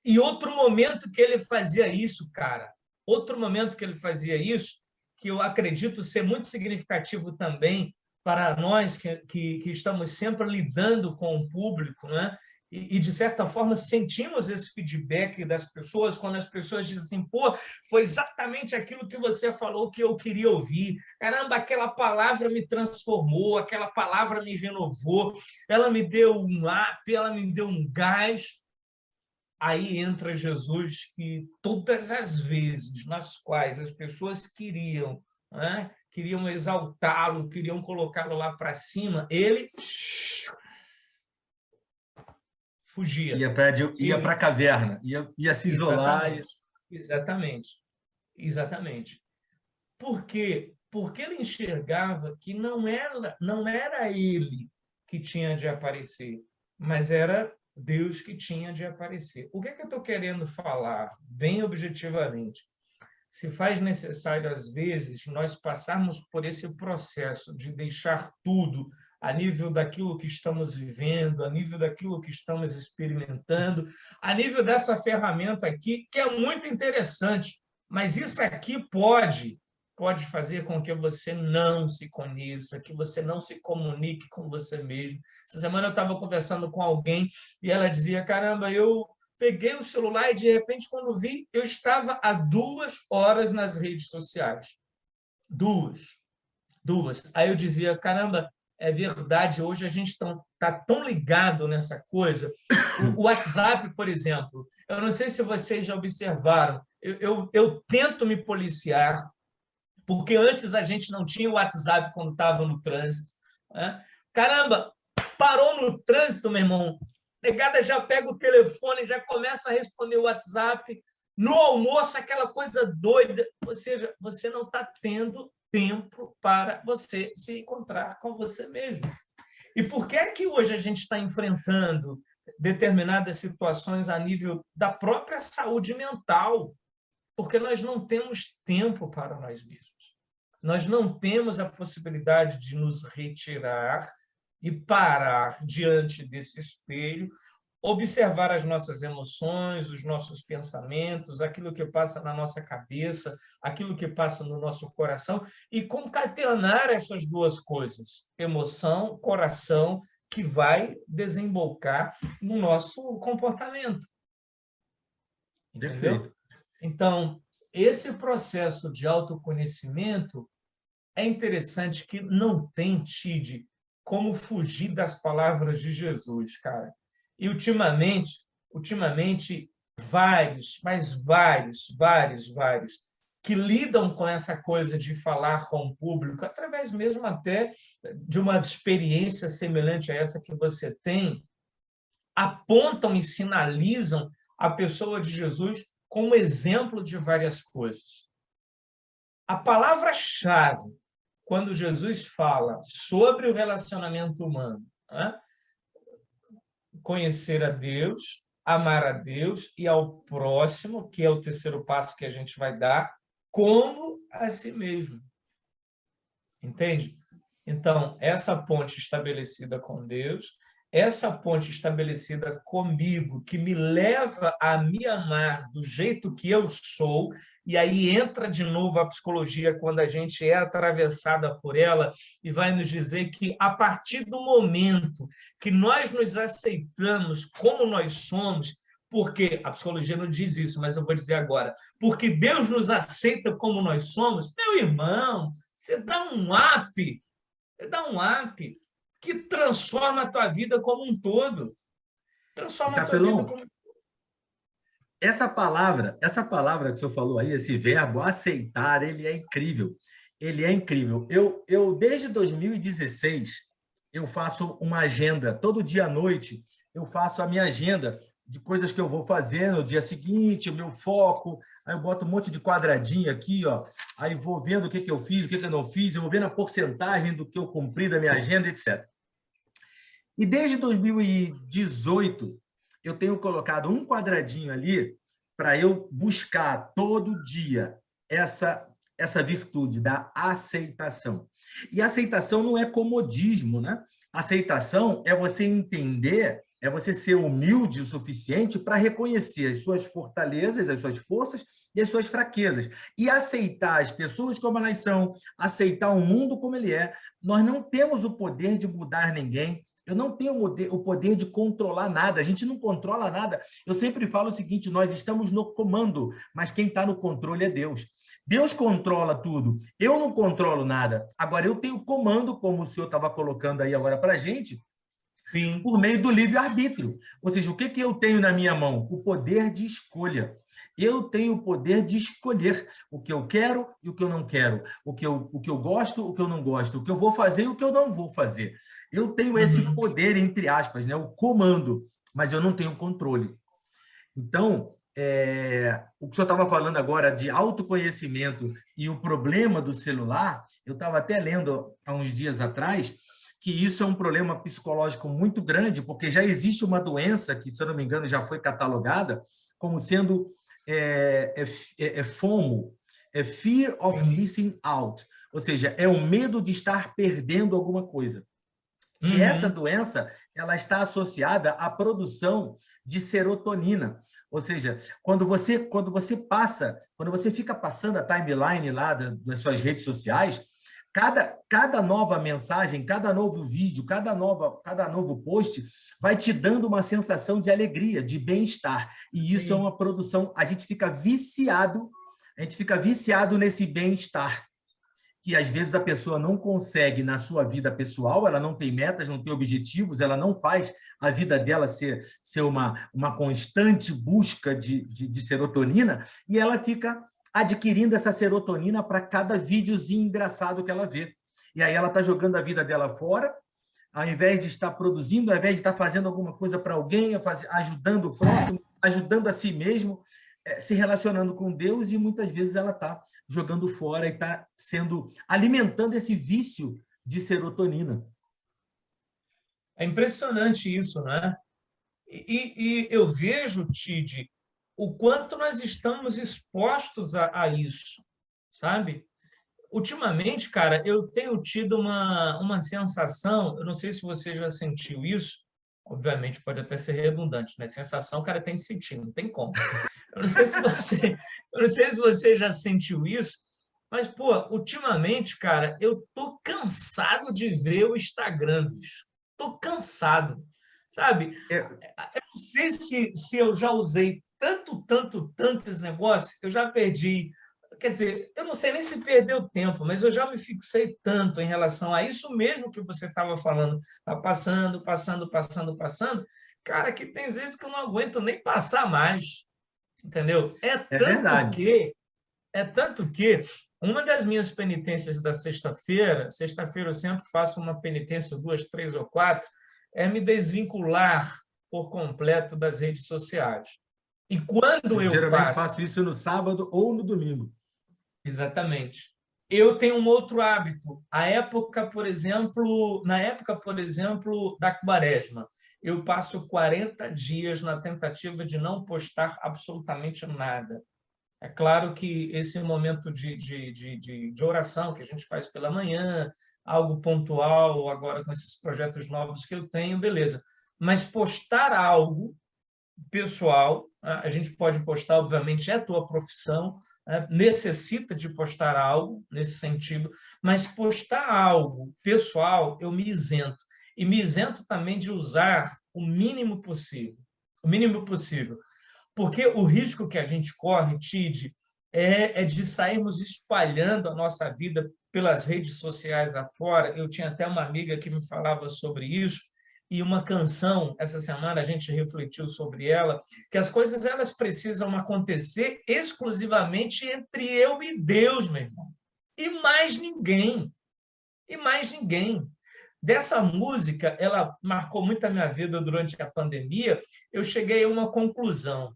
E outro momento que ele fazia isso, cara, outro momento que ele fazia isso, que eu acredito ser muito significativo também para nós que estamos sempre lidando com o público, né? E, de certa forma, sentimos esse feedback das pessoas, quando as pessoas dizem assim, pô, foi exatamente aquilo que você falou que eu queria ouvir. Caramba, aquela palavra me transformou, aquela palavra me renovou, ela me deu um up, ela me deu um gás. Aí entra Jesus, que todas as vezes nas quais as pessoas queriam, né, queriam exaltá-lo, queriam colocá-lo lá para cima, ele fugia. Ia para a caverna, ia se isolar. Exatamente. Exatamente. Por quê? Porque ele enxergava que não era ele que tinha de aparecer, mas era Deus que tinha de aparecer. O que é que eu estou querendo falar, bem objetivamente? Se faz necessário, às vezes, nós passarmos por esse processo de deixar tudo a nível daquilo que estamos vivendo, a nível daquilo que estamos experimentando, a nível dessa ferramenta aqui, que é muito interessante, mas isso aqui pode fazer com que você não se conheça, que você não se comunique com você mesmo. Essa semana eu estava conversando com alguém e ela dizia, caramba, eu peguei o celular e, de repente, quando vi, eu estava há 2 horas nas redes sociais. 2. Aí eu dizia, caramba, é verdade, hoje a gente está tão ligado nessa coisa. O WhatsApp, por exemplo, eu não sei se vocês já observaram, eu tento me policiar, porque antes a gente não tinha o WhatsApp quando estava no trânsito. Né? Caramba, parou no trânsito, meu irmão, negada já pega o telefone, já começa a responder o WhatsApp, no almoço, aquela coisa doida, ou seja, você não está tendo tempo para você se encontrar com você mesmo. E por que é que hoje a gente está enfrentando determinadas situações a nível da própria saúde mental? Porque nós não temos tempo para nós mesmos. Nós não temos a possibilidade de nos retirar e parar diante desse espelho, observar as nossas emoções, os nossos pensamentos, aquilo que passa na nossa cabeça, aquilo que passa no nosso coração, e concatenar essas duas coisas, emoção, coração, que vai desembocar no nosso comportamento. Entendeu? Perfeito. Então, esse processo de autoconhecimento é interessante que não tem, Tide, como fugir das palavras de Jesus, cara. E, ultimamente, vários, que lidam com essa coisa de falar com o público, através mesmo até de uma experiência semelhante a essa que você tem, apontam e sinalizam a pessoa de Jesus como exemplo de várias coisas. A palavra-chave, quando Jesus fala sobre o relacionamento humano, né? Conhecer a Deus, amar a Deus e ao próximo, que é o terceiro passo que a gente vai dar, como a si mesmo. Entende? Então, essa ponte estabelecida com Deus, essa ponte estabelecida comigo, que me leva a me amar do jeito que eu sou, e aí entra de novo a psicologia quando a gente é atravessada por ela e vai nos dizer que, a partir do momento que nós nos aceitamos como nós somos, porque a psicologia não diz isso, mas eu vou dizer agora, porque Deus nos aceita como nós somos, meu irmão, você dá um up, que transforma a tua vida como um todo. Transforma a tua vida como um todo. Essa palavra que o senhor falou aí, esse verbo aceitar, ele é incrível. Ele é incrível. Eu desde 2016, eu faço uma agenda. Todo dia à noite, eu faço a minha agenda de coisas que eu vou fazer no dia seguinte, o meu foco. Aí eu boto um monte de quadradinho aqui, ó. Aí vou vendo o que eu fiz, o que eu não fiz. Eu vou vendo a porcentagem do que eu cumpri da minha agenda, etc. E desde 2018, eu tenho colocado um quadradinho ali para eu buscar todo dia essa virtude da aceitação. E aceitação não é comodismo, né? Aceitação é você entender, é você ser humilde o suficiente para reconhecer as suas fortalezas, as suas forças e as suas fraquezas. E aceitar as pessoas como elas são, aceitar o mundo como ele é. Nós não temos o poder de mudar ninguém. Eu não tenho o poder de controlar nada, a gente não controla nada. Eu sempre falo o seguinte, nós estamos no comando, mas quem está no controle é Deus. Deus controla tudo, eu não controlo nada. Agora, eu tenho comando, como o senhor estava colocando aí agora para a gente, Sim. por meio do livre-arbítrio. Ou seja, o que eu tenho na minha mão? O poder de escolha. Eu tenho o poder de escolher o que eu quero e o que eu não quero, o que eu gosto, o que eu não gosto, o que eu vou fazer e o que eu não vou fazer. Eu tenho esse poder, entre aspas, né? O comando, mas eu não tenho controle. Então, o que o senhor estava falando agora de autoconhecimento e o problema do celular, eu estava até lendo há uns dias atrás que isso é um problema psicológico muito grande, porque já existe uma doença que, se eu não me engano, já foi catalogada como sendo FOMO, Fear of Missing Out, ou seja, é o medo de estar perdendo alguma coisa. E essa doença, ela está associada à produção de serotonina. Ou seja, quando você fica passando a timeline lá das suas redes sociais, cada nova mensagem, cada novo vídeo, cada novo post vai te dando uma sensação de alegria, de bem-estar. E isso é uma produção, a gente fica viciado nesse bem-estar, que às vezes a pessoa não consegue na sua vida pessoal, ela não tem metas, não tem objetivos, ela não faz a vida dela ser uma constante busca de serotonina, e ela fica adquirindo essa serotonina para cada videozinho engraçado que ela vê. E aí ela está jogando a vida dela fora, ao invés de estar produzindo, ao invés de estar fazendo alguma coisa para alguém, ajudando o próximo, ajudando a si mesmo, se relacionando com Deus, e muitas vezes ela está jogando fora e está alimentando esse vício de serotonina. É impressionante isso, né? E eu vejo, Tid, o quanto nós estamos expostos a isso, sabe? Ultimamente, cara, eu tenho tido uma sensação, eu não sei se você já sentiu isso, obviamente pode até ser redundante, né? Sensação o cara tem de sentir, não tem como. Eu não sei se você já sentiu isso, mas, pô, ultimamente, cara, eu tô cansado de ver o Instagram, bicho. Tô cansado, sabe? Eu não sei se eu já usei tanto esse negócio, que eu já perdi. Quer dizer, eu não sei nem se perdeu tempo, mas eu já me fixei tanto em relação a isso mesmo que você estava falando. Está passando. Cara, que tem vezes que eu não aguento nem passar mais. Entendeu? É verdade. É tanto que uma das minhas penitências da sexta-feira eu sempre faço uma penitência, 2, 3 ou 4, é me desvincular por completo das redes sociais. E quando eu geralmente faço isso no sábado ou no domingo. Exatamente. Eu tenho um outro hábito. Na época, por exemplo, da Quaresma, eu passo 40 dias na tentativa de não postar absolutamente nada. É claro que esse momento de oração que a gente faz pela manhã, algo pontual, agora com esses projetos novos que eu tenho, beleza. Mas postar algo pessoal, a gente pode postar, obviamente, é a tua profissão, necessita de postar algo nesse sentido, mas postar algo pessoal, eu me isento. E me isento também de usar o mínimo possível. O mínimo possível. Porque o risco que a gente corre, Tid, é de sairmos espalhando a nossa vida pelas redes sociais afora. Eu tinha até uma amiga que me falava sobre isso, e uma canção, essa semana a gente refletiu sobre ela, que as coisas elas precisam acontecer exclusivamente entre eu e Deus, meu irmão. E mais ninguém. E mais ninguém. Dessa música, ela marcou muito a minha vida durante a pandemia, eu cheguei a uma conclusão.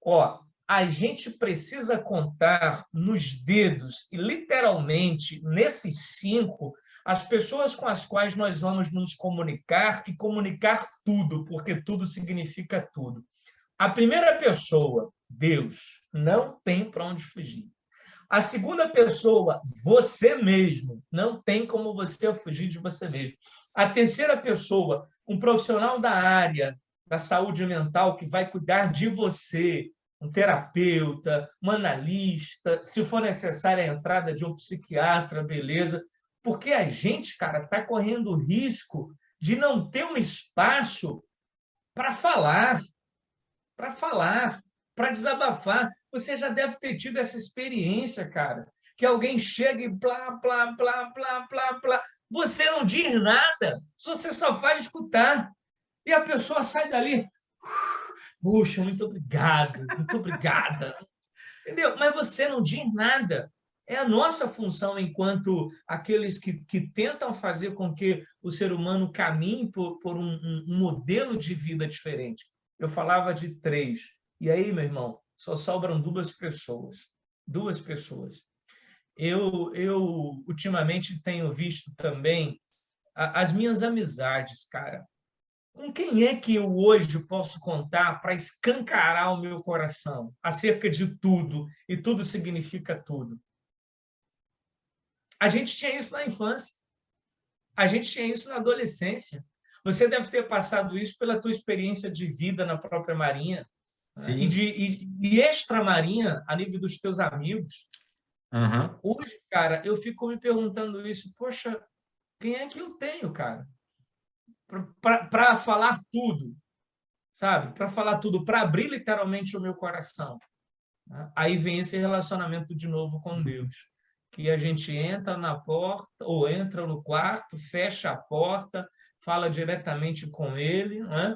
Ó, a gente precisa contar nos dedos, e literalmente nesses 5, as pessoas com as quais nós vamos nos comunicar e comunicar tudo, porque tudo significa tudo. A primeira pessoa, Deus, não tem para onde fugir. A segunda pessoa, você mesmo, não tem como você fugir de você mesmo. A terceira pessoa, um profissional da área da saúde mental que vai cuidar de você, um terapeuta, um analista, se for necessária a entrada de um psiquiatra, beleza. Porque a gente, cara, está correndo o risco de não ter um espaço para falar, para desabafar. Você já deve ter tido essa experiência, cara, que alguém chega e blá, blá, blá, blá, blá, blá. Você não diz nada, você só faz escutar. E a pessoa sai dali, puxa, muito obrigado, muito obrigada. Entendeu? Mas você não diz nada. É a nossa função enquanto aqueles que tentam fazer com que o ser humano caminhe por um modelo de vida diferente. Eu falava de 3. E aí, meu irmão, só sobram 2 pessoas. 2 pessoas. Eu ultimamente tenho visto também as minhas amizades, cara. Com quem é que eu hoje posso contar para escancarar o meu coração acerca de tudo, e tudo significa tudo? A gente tinha isso na infância, a gente tinha isso na adolescência. Você deve ter passado isso pela tua experiência de vida na própria Marinha, né? Sim. E extramarinha a nível dos teus amigos. Uhum. Hoje, cara, eu fico me perguntando isso, poxa, quem é que eu tenho, cara? Para falar tudo, sabe? Para falar tudo, para abrir literalmente o meu coração. Aí vem esse relacionamento de novo com Deus, que a gente entra na porta, ou entra no quarto, fecha a porta, fala diretamente com Ele, né?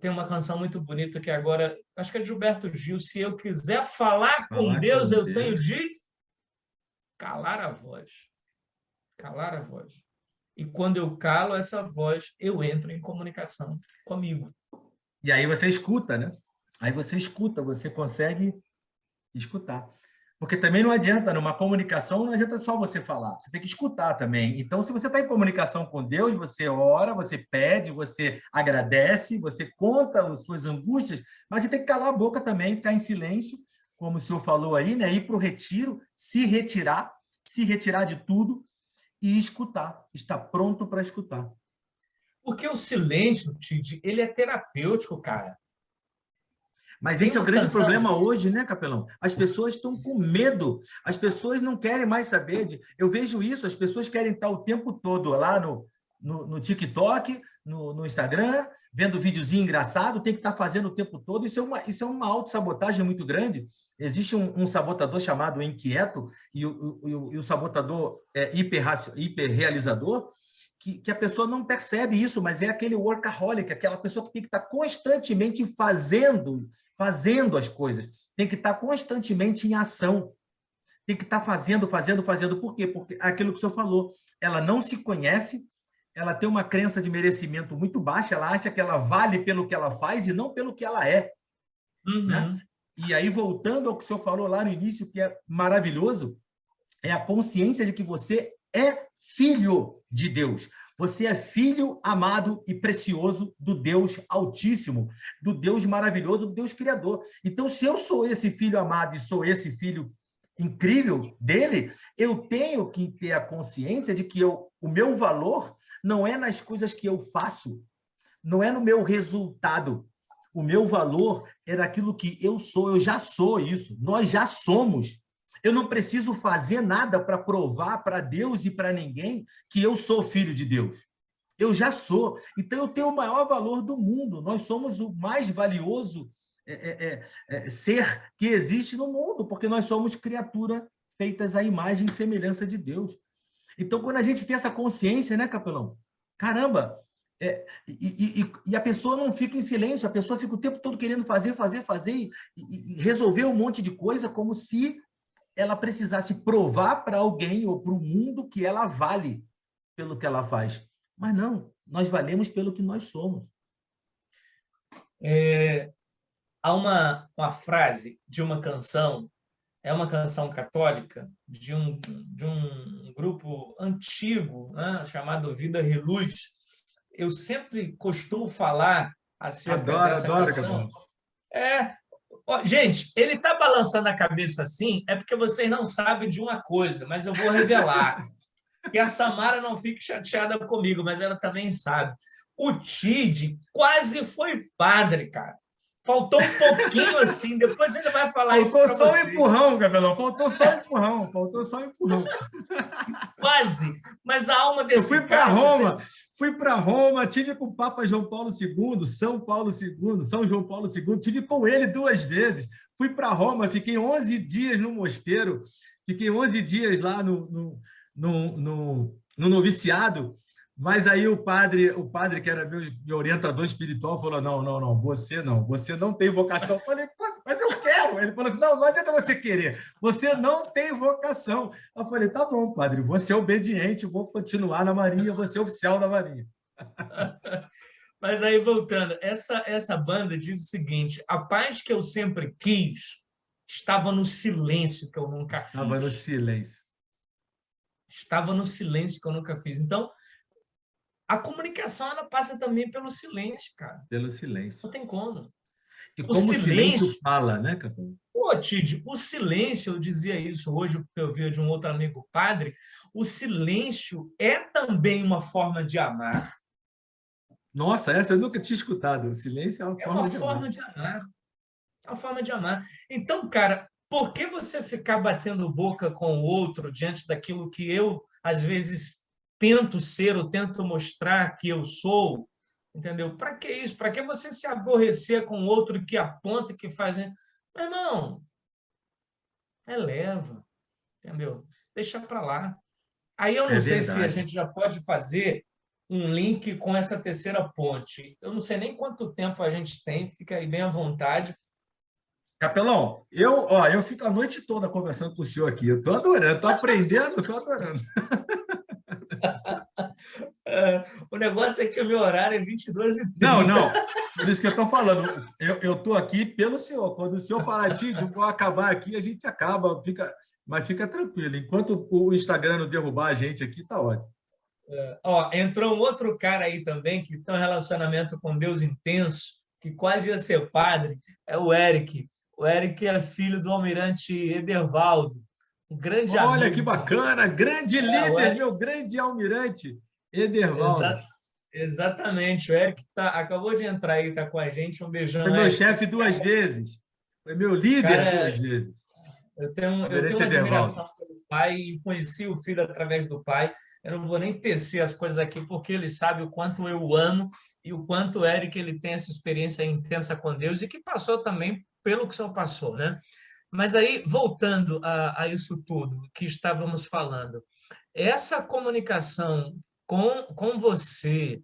Tem uma canção muito bonita que agora, acho que é de Gilberto Gil, se eu quiser falar com Falar Deus, com eu tenho Deus. de calar a voz. Calar a voz. E quando eu calo essa voz, eu entro em comunicação comigo. E aí você escuta, né? Aí você escuta, você consegue escutar. Porque também não adianta, numa comunicação, não adianta só você falar, você tem que escutar também. Então, se você está em comunicação com Deus, você ora, você pede, você agradece, você conta as suas angústias, mas você tem que calar a boca também, ficar em silêncio, como o senhor falou aí, né? Ir para o retiro, se retirar de tudo e escutar, estar pronto para escutar. Porque o silêncio, Tite, ele é terapêutico, cara. Mas Tem esse é o uma grande canção. problema hoje, né, Capelão? As pessoas estão com medo, as pessoas não querem mais saber de... Eu vejo isso, as pessoas querem estar o tempo todo lá no TikTok, no Instagram, vendo videozinho engraçado, tem que estar fazendo o tempo todo. Isso é uma autossabotagem muito grande. Existe um sabotador chamado inquieto e o sabotador hiperrealizador, que a pessoa não percebe isso, mas é aquele workaholic, aquela pessoa que tem que estar constantemente fazendo as coisas, tem que estar constantemente em ação, tem que estar fazendo. Por quê? Porque aquilo que o senhor falou, ela não se conhece, ela tem uma crença de merecimento muito baixa, ela acha que ela vale pelo que ela faz e não pelo que ela é. Uhum. Né? E aí, voltando ao que o senhor falou lá no início, que é maravilhoso, é a consciência de que você é filho de Deus. Você é filho amado e precioso do Deus Altíssimo, do Deus maravilhoso, do Deus Criador. Então, se eu sou esse filho amado e sou esse filho incrível dele, eu tenho que ter a consciência de que o meu valor não é nas coisas que eu faço, não é no meu resultado. O meu valor é naquilo que eu sou, eu já sou isso, nós já somos. Eu não preciso fazer nada para provar para Deus e para ninguém que eu sou filho de Deus. Eu já sou. Então, eu tenho o maior valor do mundo. Nós somos o mais valioso ser que existe no mundo, porque nós somos criatura feitas à imagem e semelhança de Deus. Então, quando a gente tem essa consciência, né, Capelão? Caramba! E a pessoa não fica em silêncio, a pessoa fica o tempo todo querendo fazer e resolver um monte de coisa como se ela precisasse provar para alguém ou para o mundo que ela vale pelo que ela faz. Mas não, nós valemos pelo que nós somos. Há uma frase de uma canção, é uma canção católica, de um grupo antigo, né, chamado Vida Reluz. Eu sempre costumo falar acerca dessa Adoro, canção. Capelão. Gente, ele está balançando a cabeça assim, é porque vocês não sabem de uma coisa, mas eu vou revelar. Que a Samara não fique chateada comigo, mas ela também sabe. O Tid quase foi padre, cara. Faltou um pouquinho assim, depois ele vai falar isso para vocês. Faltou só um empurrão, Capelão, faltou só um empurrão. Quase, mas a alma desse cara... Fui para Roma, tive com o Papa João Paulo II, São João Paulo II, tive com ele 2 vezes. Fui para Roma, fiquei 11 dias no mosteiro, fiquei 11 dias lá no noviciado, mas aí o padre que era meu orientador espiritual falou, não, você não tem vocação. Eu falei, mas eu quero. Ele falou assim, não adianta você querer, você não tem vocação. Eu falei, tá bom, padre, vou ser obediente, vou continuar na Marinha, vou ser oficial da Marinha. Mas aí, voltando, essa banda diz o seguinte, a paz que eu sempre quis estava no silêncio que eu nunca fiz. Estava no silêncio. Estava no silêncio que eu nunca fiz. Então, a comunicação ela passa também pelo silêncio, cara. Pelo silêncio. Não tem como. E como o silêncio fala, né, Capelão? Pô, Tid, o silêncio, eu dizia isso hoje, porque eu vi de um outro amigo padre, o silêncio é também uma forma de amar. Nossa, essa eu nunca tinha escutado. O silêncio é uma forma de amar. É uma forma de amar. Então, cara, por que você ficar batendo boca com o outro diante daquilo que eu, às vezes, tento ser ou tento mostrar que eu sou? Entendeu? Para que isso? Para que você se aborrecer com o outro que aponta, que faz... Meu irmão, eleva, entendeu? Deixa para lá. Aí eu não sei se a gente já pode fazer um link com essa terceira ponte. Eu não sei nem quanto tempo a gente tem, fica aí bem à vontade. Capelão, eu fico a noite toda conversando com o senhor aqui. Eu estou adorando, estou aprendendo, estou adorando. O negócio é que o meu horário é 22h30. Não. Por isso que eu estou falando. Eu estou aqui pelo senhor. Quando o senhor falar, Tid, vou acabar aqui, a gente acaba. Mas fica tranquilo. Enquanto o Instagram não derrubar a gente aqui, está ótimo. Entrou um outro cara aí também que tem um relacionamento com Deus intenso, que quase ia ser padre, é o Eric. O Eric é filho do almirante Edervaldo, um grande amigo. Olha que bacana, grande líder, meu grande almirante Edervaldo. Exatamente, o Eric acabou de entrar aí, está com a gente, um beijão. Foi meu chefe 2 vezes, foi meu líder 2 vezes. Eu tenho uma admiração pelo pai e conheci o filho através do pai. Eu não vou nem tecer as coisas aqui, porque ele sabe o quanto eu o amo e o quanto o Eric ele tem essa experiência intensa com Deus e que passou também pelo que o senhor passou, né? Mas aí, voltando a isso tudo que estávamos falando, essa comunicação com você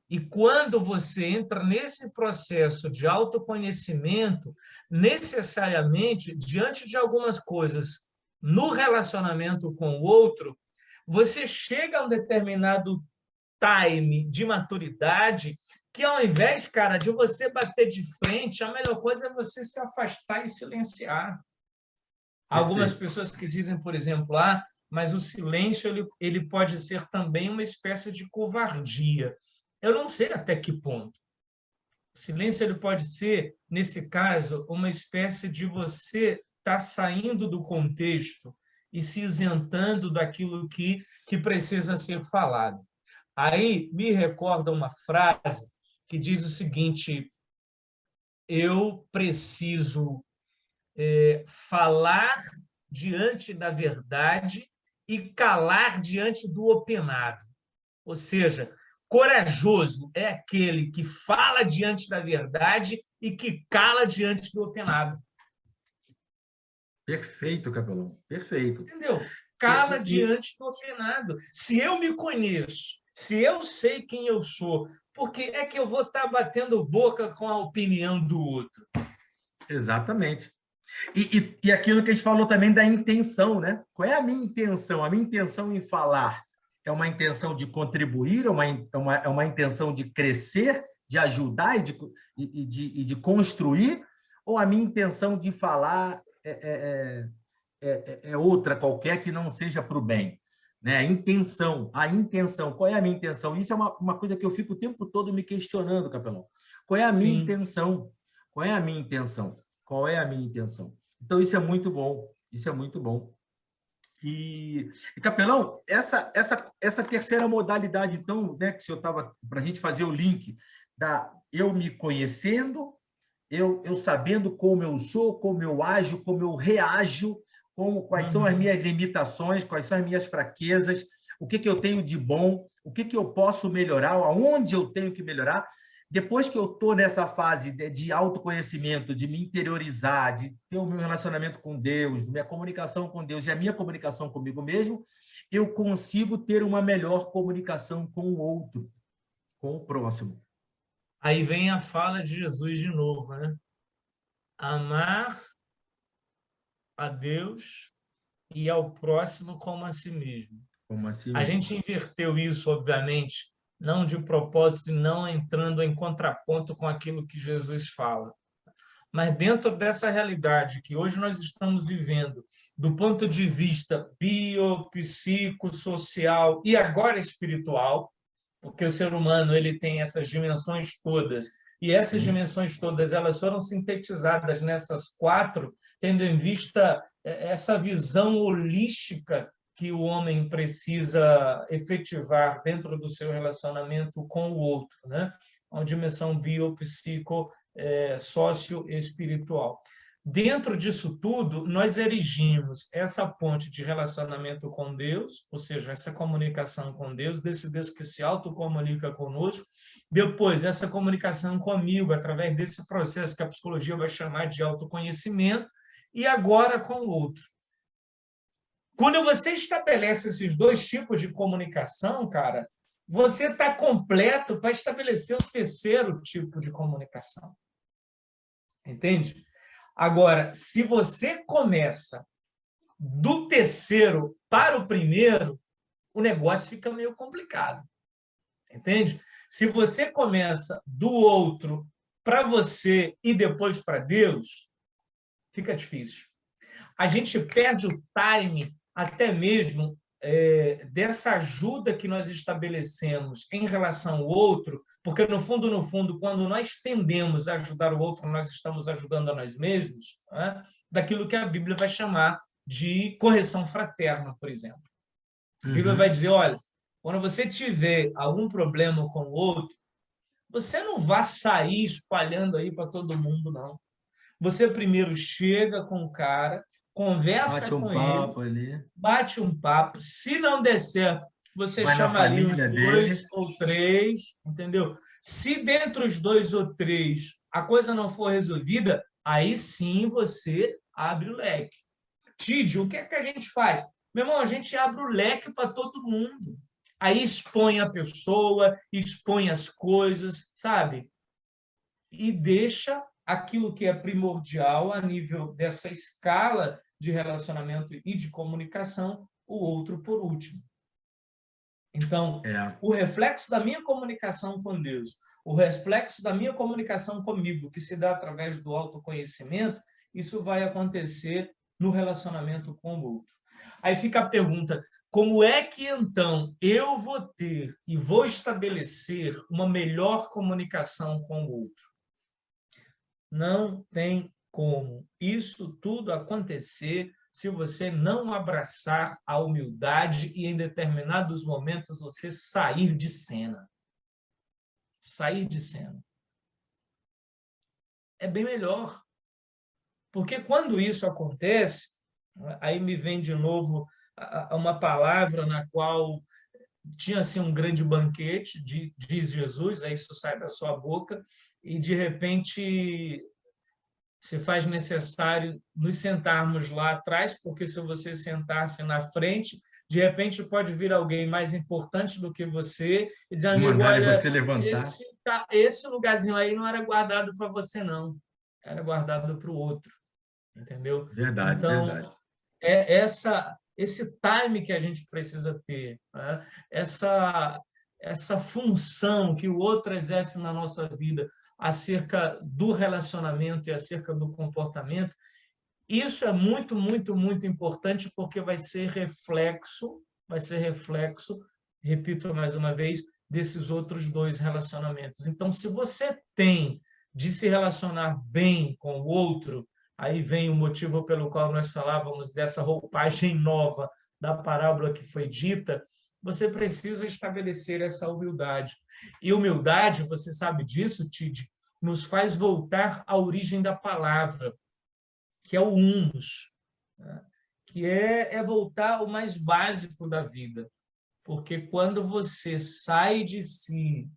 e quando você entra nesse processo de autoconhecimento, necessariamente, diante de algumas coisas no relacionamento com o outro, você chega a um determinado time de maturidade que, ao invés, cara, de você bater de frente, a melhor coisa é você se afastar e silenciar. Algumas pessoas que dizem, por exemplo, mas o silêncio ele pode ser também uma espécie de covardia. Eu não sei até que ponto. O silêncio ele pode ser, nesse caso, uma espécie de você estar saindo do contexto e se isentando daquilo que precisa ser falado. Aí me recorda uma frase que diz o seguinte: eu preciso falar diante da verdade e calar diante do opinado. Ou seja, corajoso é aquele que fala diante da verdade e que cala diante do opinado. Perfeito, capelão. Perfeito. Entendeu? Cala diante do opinado. Se eu me conheço, se eu sei quem eu sou, por que é que eu vou estar batendo boca com a opinião do outro? Exatamente. E aquilo que a gente falou também da intenção, né? Qual é a minha intenção? A minha intenção em falar é uma intenção de contribuir, é uma intenção de crescer, de ajudar e de construir, ou a minha intenção de falar é outra qualquer que não seja para o bem? Né? A intenção, qual é a minha intenção? Isso é uma coisa que eu fico o tempo todo me questionando, capelão. Qual é a minha intenção? Qual é a minha intenção? Qual é a minha intenção? Então, isso é muito bom. Isso é muito bom. E capelão, essa terceira modalidade, então, né, que o senhor estava, para a gente fazer o link da eu me conhecendo, eu sabendo como eu sou, como eu ajo, como eu reajo, quais são as minhas limitações, quais são as minhas fraquezas, o que eu tenho de bom, o que eu posso melhorar, aonde eu tenho que melhorar. Depois que eu estou nessa fase de autoconhecimento, de me interiorizar, de ter o meu relacionamento com Deus, minha comunicação com Deus e a minha comunicação comigo mesmo, eu consigo ter uma melhor comunicação com o outro, com o próximo. Aí vem a fala de Jesus de novo, né? Amar a Deus e ao próximo como a si mesmo. Como assim? A gente inverteu isso, obviamente, não de propósito e não entrando em contraponto com aquilo que Jesus fala. Mas dentro dessa realidade que hoje nós estamos vivendo, do ponto de vista biopsicossocial e agora espiritual, porque o ser humano ele tem essas dimensões todas, e essas dimensões todas elas foram sintetizadas nessas 4, tendo em vista essa visão holística que o homem precisa efetivar dentro do seu relacionamento com o outro, né? Uma dimensão biopsico socioespiritual. Dentro disso tudo, nós erigimos essa ponte de relacionamento com Deus, ou seja, essa comunicação com Deus, desse Deus que se autocomunica conosco, depois essa comunicação comigo, através desse processo que a psicologia vai chamar de autoconhecimento, e agora com o outro. Quando você estabelece esses 2 tipos de comunicação, cara, você está completo para estabelecer o terceiro tipo de comunicação. Entende? Agora, se você começa do terceiro para o primeiro, o negócio fica meio complicado. Entende? Se você começa do outro para você e depois para Deus, fica difícil. A gente perde o time até mesmo dessa ajuda que nós estabelecemos em relação ao outro, porque, no fundo, quando nós tendemos a ajudar o outro, nós estamos ajudando a nós mesmos, né? Daquilo que a Bíblia vai chamar de correção fraterna, por exemplo. A Bíblia vai dizer, olha, quando você tiver algum problema com o outro, você não vai sair espalhando aí para todo mundo, não. Você primeiro chega com o cara, conversa com ele, bate um papo. Se não der certo, você chama ali os 2 ou 3, entendeu? Se dentre os 2 ou 3 a coisa não for resolvida, aí sim você abre o leque. Tídio, o que é que a gente faz? Meu irmão, a gente abre o leque para todo mundo. Aí expõe a pessoa, expõe as coisas, sabe? E deixa aquilo que é primordial a nível dessa escala de relacionamento e de comunicação, o outro por último. Então, o reflexo da minha comunicação com Deus, o reflexo da minha comunicação comigo, que se dá através do autoconhecimento, isso vai acontecer no relacionamento com o outro. Aí fica a pergunta, como é que, então, eu vou ter e vou estabelecer uma melhor comunicação com o outro? Não tem como isso tudo acontecer se você não abraçar a humildade e, em determinados momentos, você sair de cena. Sair de cena. É bem melhor. Porque quando isso acontece, aí me vem de novo uma palavra na qual tinha assim, um grande banquete, diz Jesus, aí isso sai da sua boca, e, de repente, se faz necessário nos sentarmos lá atrás, porque se você sentar-se na frente, de repente pode vir alguém mais importante do que você e dizer, amigo, Mandarem olha, você levantar. esse lugarzinho aí não era guardado para você, não. Era guardado para o outro, entendeu? Verdade, Então, verdade. esse time que a gente precisa ter, né? essa função que o outro exerce na nossa vida acerca do relacionamento e acerca do comportamento, isso é muito, muito, muito importante porque vai ser reflexo, repito mais uma vez, desses outros dois relacionamentos. Então, se você tem de se relacionar bem com o outro, aí vem o motivo pelo qual nós falávamos dessa roupagem nova da parábola que foi dita, você precisa estabelecer essa humildade. E humildade, você sabe disso, Tid, nos faz voltar à origem da palavra, que é o humus, né? Que é voltar ao mais básico da vida. Porque quando você sai de si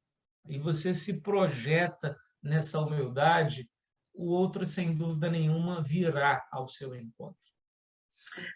e você se projeta nessa humildade, o outro, sem dúvida nenhuma, virá ao seu encontro.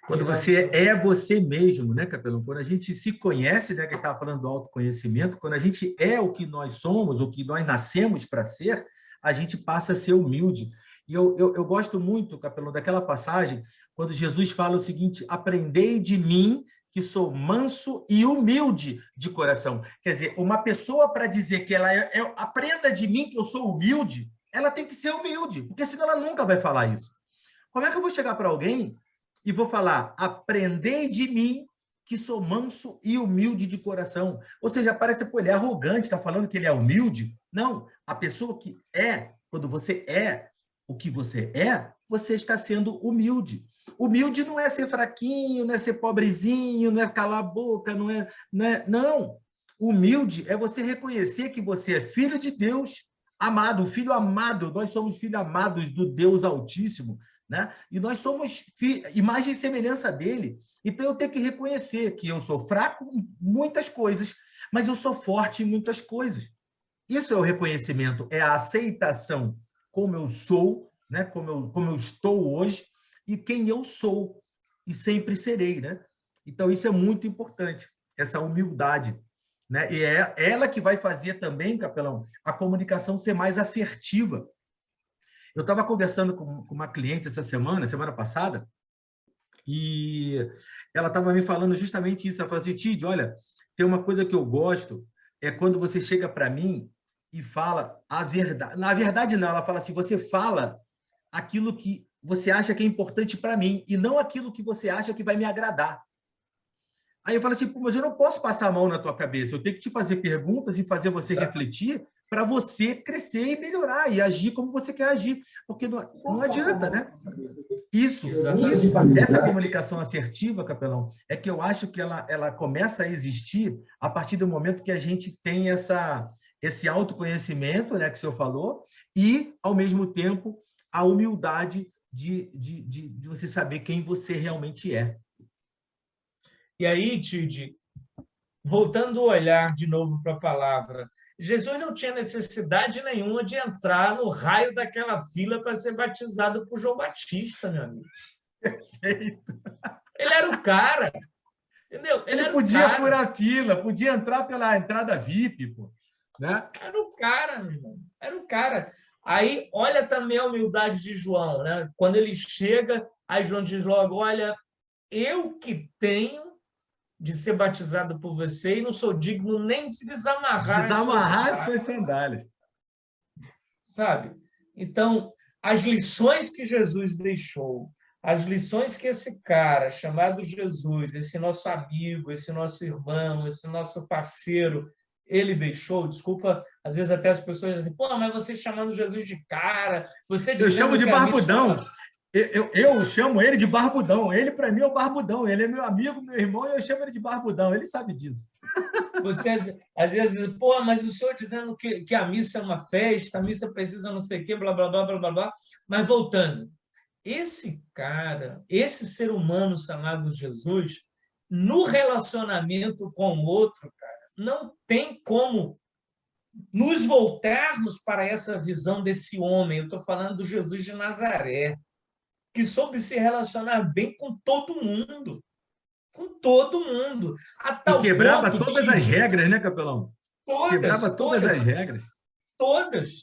Quando você é você mesmo, né, Capelão? Quando a gente se conhece, né, que estava falando do autoconhecimento, quando a gente é o que nós somos, o que nós nascemos para ser, a gente passa a ser humilde. E eu gosto muito, Capelão, daquela passagem, quando Jesus fala o seguinte: aprendei de mim, que sou manso e humilde de coração. Quer dizer, uma pessoa, para dizer que ela aprenda de mim, que eu sou humilde, ela tem que ser humilde, porque senão ela nunca vai falar isso. Como é que eu vou chegar para alguém e vou falar, aprendei de mim, que sou manso e humilde de coração? Ou seja, parece, pô, ele é arrogante, está falando que ele é humilde. Não, a pessoa que é, quando você é o que você está sendo humilde. Humilde não é ser fraquinho, não é ser pobrezinho, não é calar a boca, não. Humilde é você reconhecer que você é filho de Deus, amado, filho amado. Nós somos filhos amados do Deus Altíssimo, né? E nós somos imagem e semelhança dele. Então, eu tenho que reconhecer que eu sou fraco em muitas coisas, mas eu sou forte em muitas coisas. Isso é o reconhecimento, é a aceitação como eu sou, né? Como eu estou hoje e quem eu sou e sempre serei, né? Então, isso é muito importante, essa humildade, né? E é ela que vai fazer também, Capelão, a comunicação ser mais assertiva. Eu estava conversando com uma cliente essa semana passada, e ela estava me falando justamente isso. Ela falou assim, Tid, olha, tem uma coisa que eu gosto, é quando você chega para mim e fala a verdade. Na verdade, não, ela fala assim, você fala aquilo que você acha que é importante para mim e não aquilo que você acha que vai me agradar. Aí eu falo assim, mas eu não posso passar a mão na tua cabeça, eu tenho que te fazer perguntas e fazer você refletir para você crescer e melhorar e agir como você quer agir, porque não adianta, né? Essa comunicação assertiva, Capelão, é que eu acho que ela começa a existir a partir do momento que a gente tem esse autoconhecimento, né, que o senhor falou, e, ao mesmo tempo, a humildade de você saber quem você realmente é. E aí, Tid, voltando o olhar de novo para a palavra, Jesus não tinha necessidade nenhuma de entrar no raio daquela fila para ser batizado por João Batista, meu amigo. Ele era o cara, entendeu? Ele podia furar a fila, podia entrar pela entrada VIP, pô, né? Era o cara, meu irmão. Era o cara. Aí, olha também a humildade de João, né? Quando ele chega, aí João diz logo, olha, eu que tenho de ser batizado por você e não sou digno nem de desamarrar as suas sandálias. Sabe? Então, as lições que Jesus deixou, as lições que esse cara chamado Jesus, esse nosso amigo, esse nosso irmão, esse nosso parceiro, ele deixou, desculpa, às vezes até as pessoas dizem, pô, mas você chamando Jesus de cara, você dizendo... Eu chamo de barbudão. Eu chamo ele de barbudão. Ele, para mim, é o barbudão. Ele é meu amigo, meu irmão, e eu chamo ele de barbudão. Ele sabe disso. Você, às vezes, diz, pô, mas o senhor dizendo que a missa é uma festa, a missa precisa não sei o quê, blá, blá, blá, blá, blá, blá. Mas, voltando, esse cara, esse ser humano chamado Jesus, no relacionamento com o outro, cara, não tem como nos voltarmos para essa visão desse homem, eu estou falando do Jesus de Nazaré, que soube se relacionar bem com todo mundo, a E tal quebrava ponto, todas as Tid, regras, né, capelão? Quebrava todas, todas todas, as regras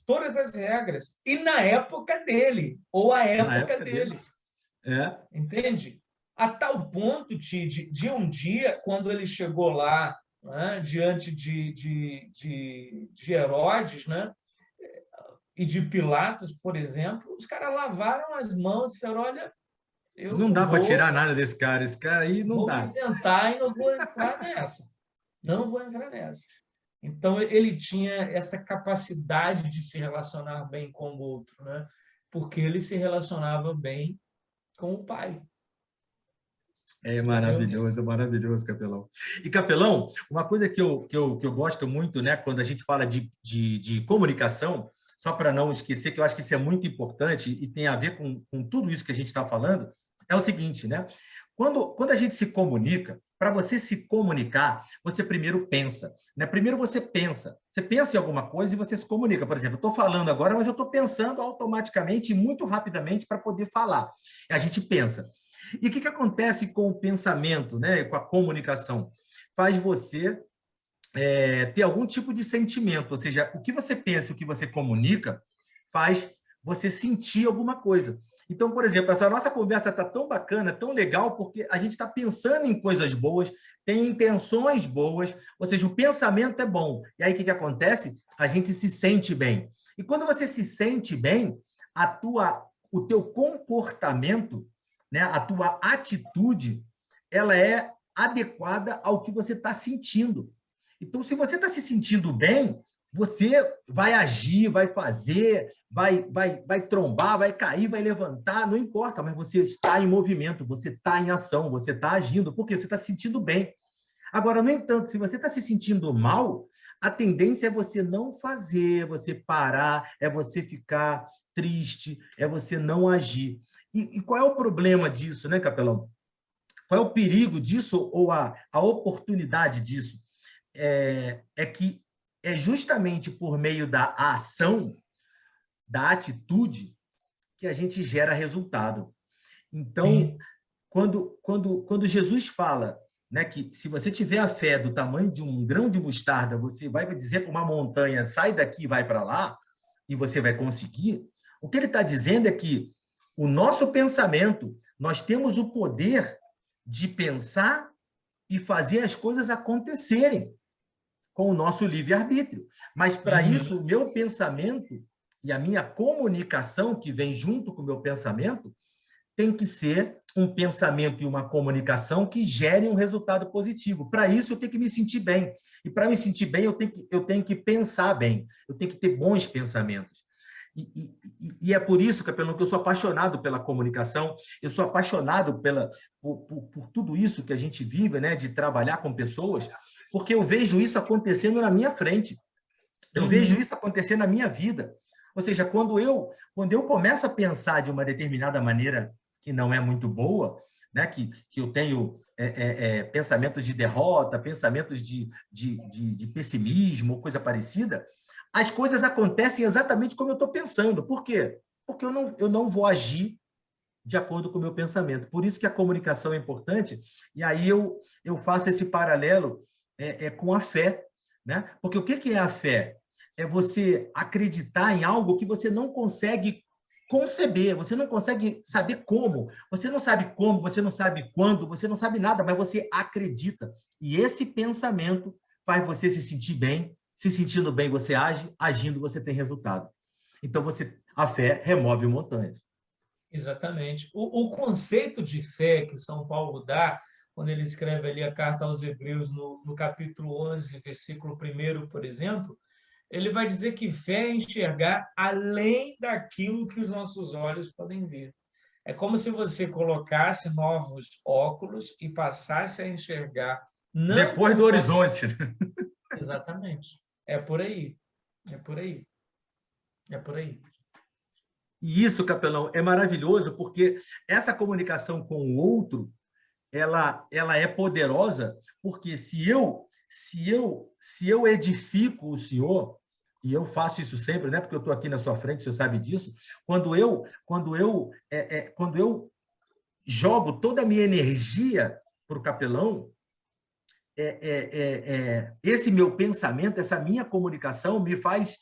todas as regras. E na época dele, ou a na época época dele. dele, É. entende? A tal ponto, Tid, de um dia, quando ele chegou lá, né, diante de Herodes, né, e de Pilatos, por exemplo, os caras lavaram as mãos e disseram: olha, Não eu dá para vou, tirar nada desse cara. Esse cara aí não vou me dá. isentar e não vou entrar nessa. Não vou entrar nessa. Então, ele tinha essa capacidade de se relacionar bem com o outro, né? Porque ele se relacionava bem com o pai. Entendeu? É maravilhoso, Capelão. E, Capelão, uma coisa que eu gosto muito, né, quando a gente fala de comunicação, só para não esquecer, que eu acho que isso é muito importante e tem a ver com tudo isso que a gente está falando, é o seguinte, né? Quando a gente se comunica, para você se comunicar, você primeiro pensa, né? Primeiro você pensa em alguma coisa e você se comunica. Por exemplo, eu estou falando agora, mas eu estou pensando automaticamente e muito rapidamente para poder falar. A gente pensa. E o que acontece com o pensamento, né, com a comunicação? Faz você ter algum tipo de sentimento, ou seja, o que você pensa, o que você comunica, faz você sentir alguma coisa. Então, por exemplo, essa nossa conversa está tão bacana, tão legal, porque a gente está pensando em coisas boas, tem intenções boas, ou seja, o pensamento é bom. E aí, o que acontece? A gente se sente bem. E quando você se sente bem, o teu comportamento, né, a tua atitude, ela é adequada ao que você está sentindo. Então, se você está se sentindo bem, você vai agir, vai fazer, vai trombar, vai cair, vai levantar, não importa, mas você está em movimento, você está em ação, você está agindo, porque você está se sentindo bem. Agora, no entanto, se você está se sentindo mal, a tendência é você não fazer, você parar, é você ficar triste, é você não agir. E qual é o problema disso, né, Capelão? Qual é o perigo disso ou a oportunidade disso? É que é justamente por meio da ação, da atitude, que a gente gera resultado. Então, Sim. quando Jesus fala, né, que se você tiver a fé do tamanho de um grão de mostarda, você vai dizer para uma montanha, sai daqui e vai para lá, e você vai conseguir, o que ele está dizendo é que o nosso pensamento, nós temos o poder de pensar e fazer as coisas acontecerem com o nosso livre-arbítrio. Mas, para isso, Uhum. o meu pensamento e a minha comunicação, que vem junto com o meu pensamento, tem que ser um pensamento e uma comunicação que gerem um resultado positivo. Para isso, eu tenho que me sentir bem. E para me sentir bem, eu tenho que pensar bem. Eu tenho que ter bons pensamentos. E é por isso, Capelão, que eu sou apaixonado pela comunicação, eu sou apaixonado por tudo isso que a gente vive, né, de trabalhar com pessoas, porque eu vejo isso acontecendo na minha frente. Eu vejo Uhum. isso acontecer na minha vida. Ou seja, quando eu começo a pensar de uma determinada maneira que não é muito boa, né, que eu tenho pensamentos de derrota, pensamentos de pessimismo, coisa parecida, as coisas acontecem exatamente como eu estou pensando. Por quê? Porque eu não vou agir de acordo com o meu pensamento. Por isso que a comunicação é importante, e aí eu faço esse paralelo com a fé, né? Porque o que é a fé? É você acreditar em algo que você não consegue conceber, você não consegue saber como, você não sabe como, você não sabe quando, você não sabe nada, mas você acredita. E esse pensamento faz você se sentir bem, se sentindo bem você age, agindo você tem resultado. Então a fé remove montanhas. Exatamente. O conceito de fé que São Paulo dá, quando ele escreve ali a carta aos Hebreus, no capítulo 11, versículo 1, por exemplo, ele vai dizer que fé é enxergar além daquilo que os nossos olhos podem ver. É como se você colocasse novos óculos e passasse a enxergar, não Depois do conforme. horizonte. Exatamente. É por aí. É por aí. É por aí. E isso, Capelão, é maravilhoso, porque essa comunicação com o outro, ela é poderosa, porque se eu edifico o senhor, e eu faço isso sempre, né? Porque eu estou aqui na sua frente, você sabe disso. Quando eu jogo toda a minha energia para o capelão, esse meu pensamento, essa minha comunicação me faz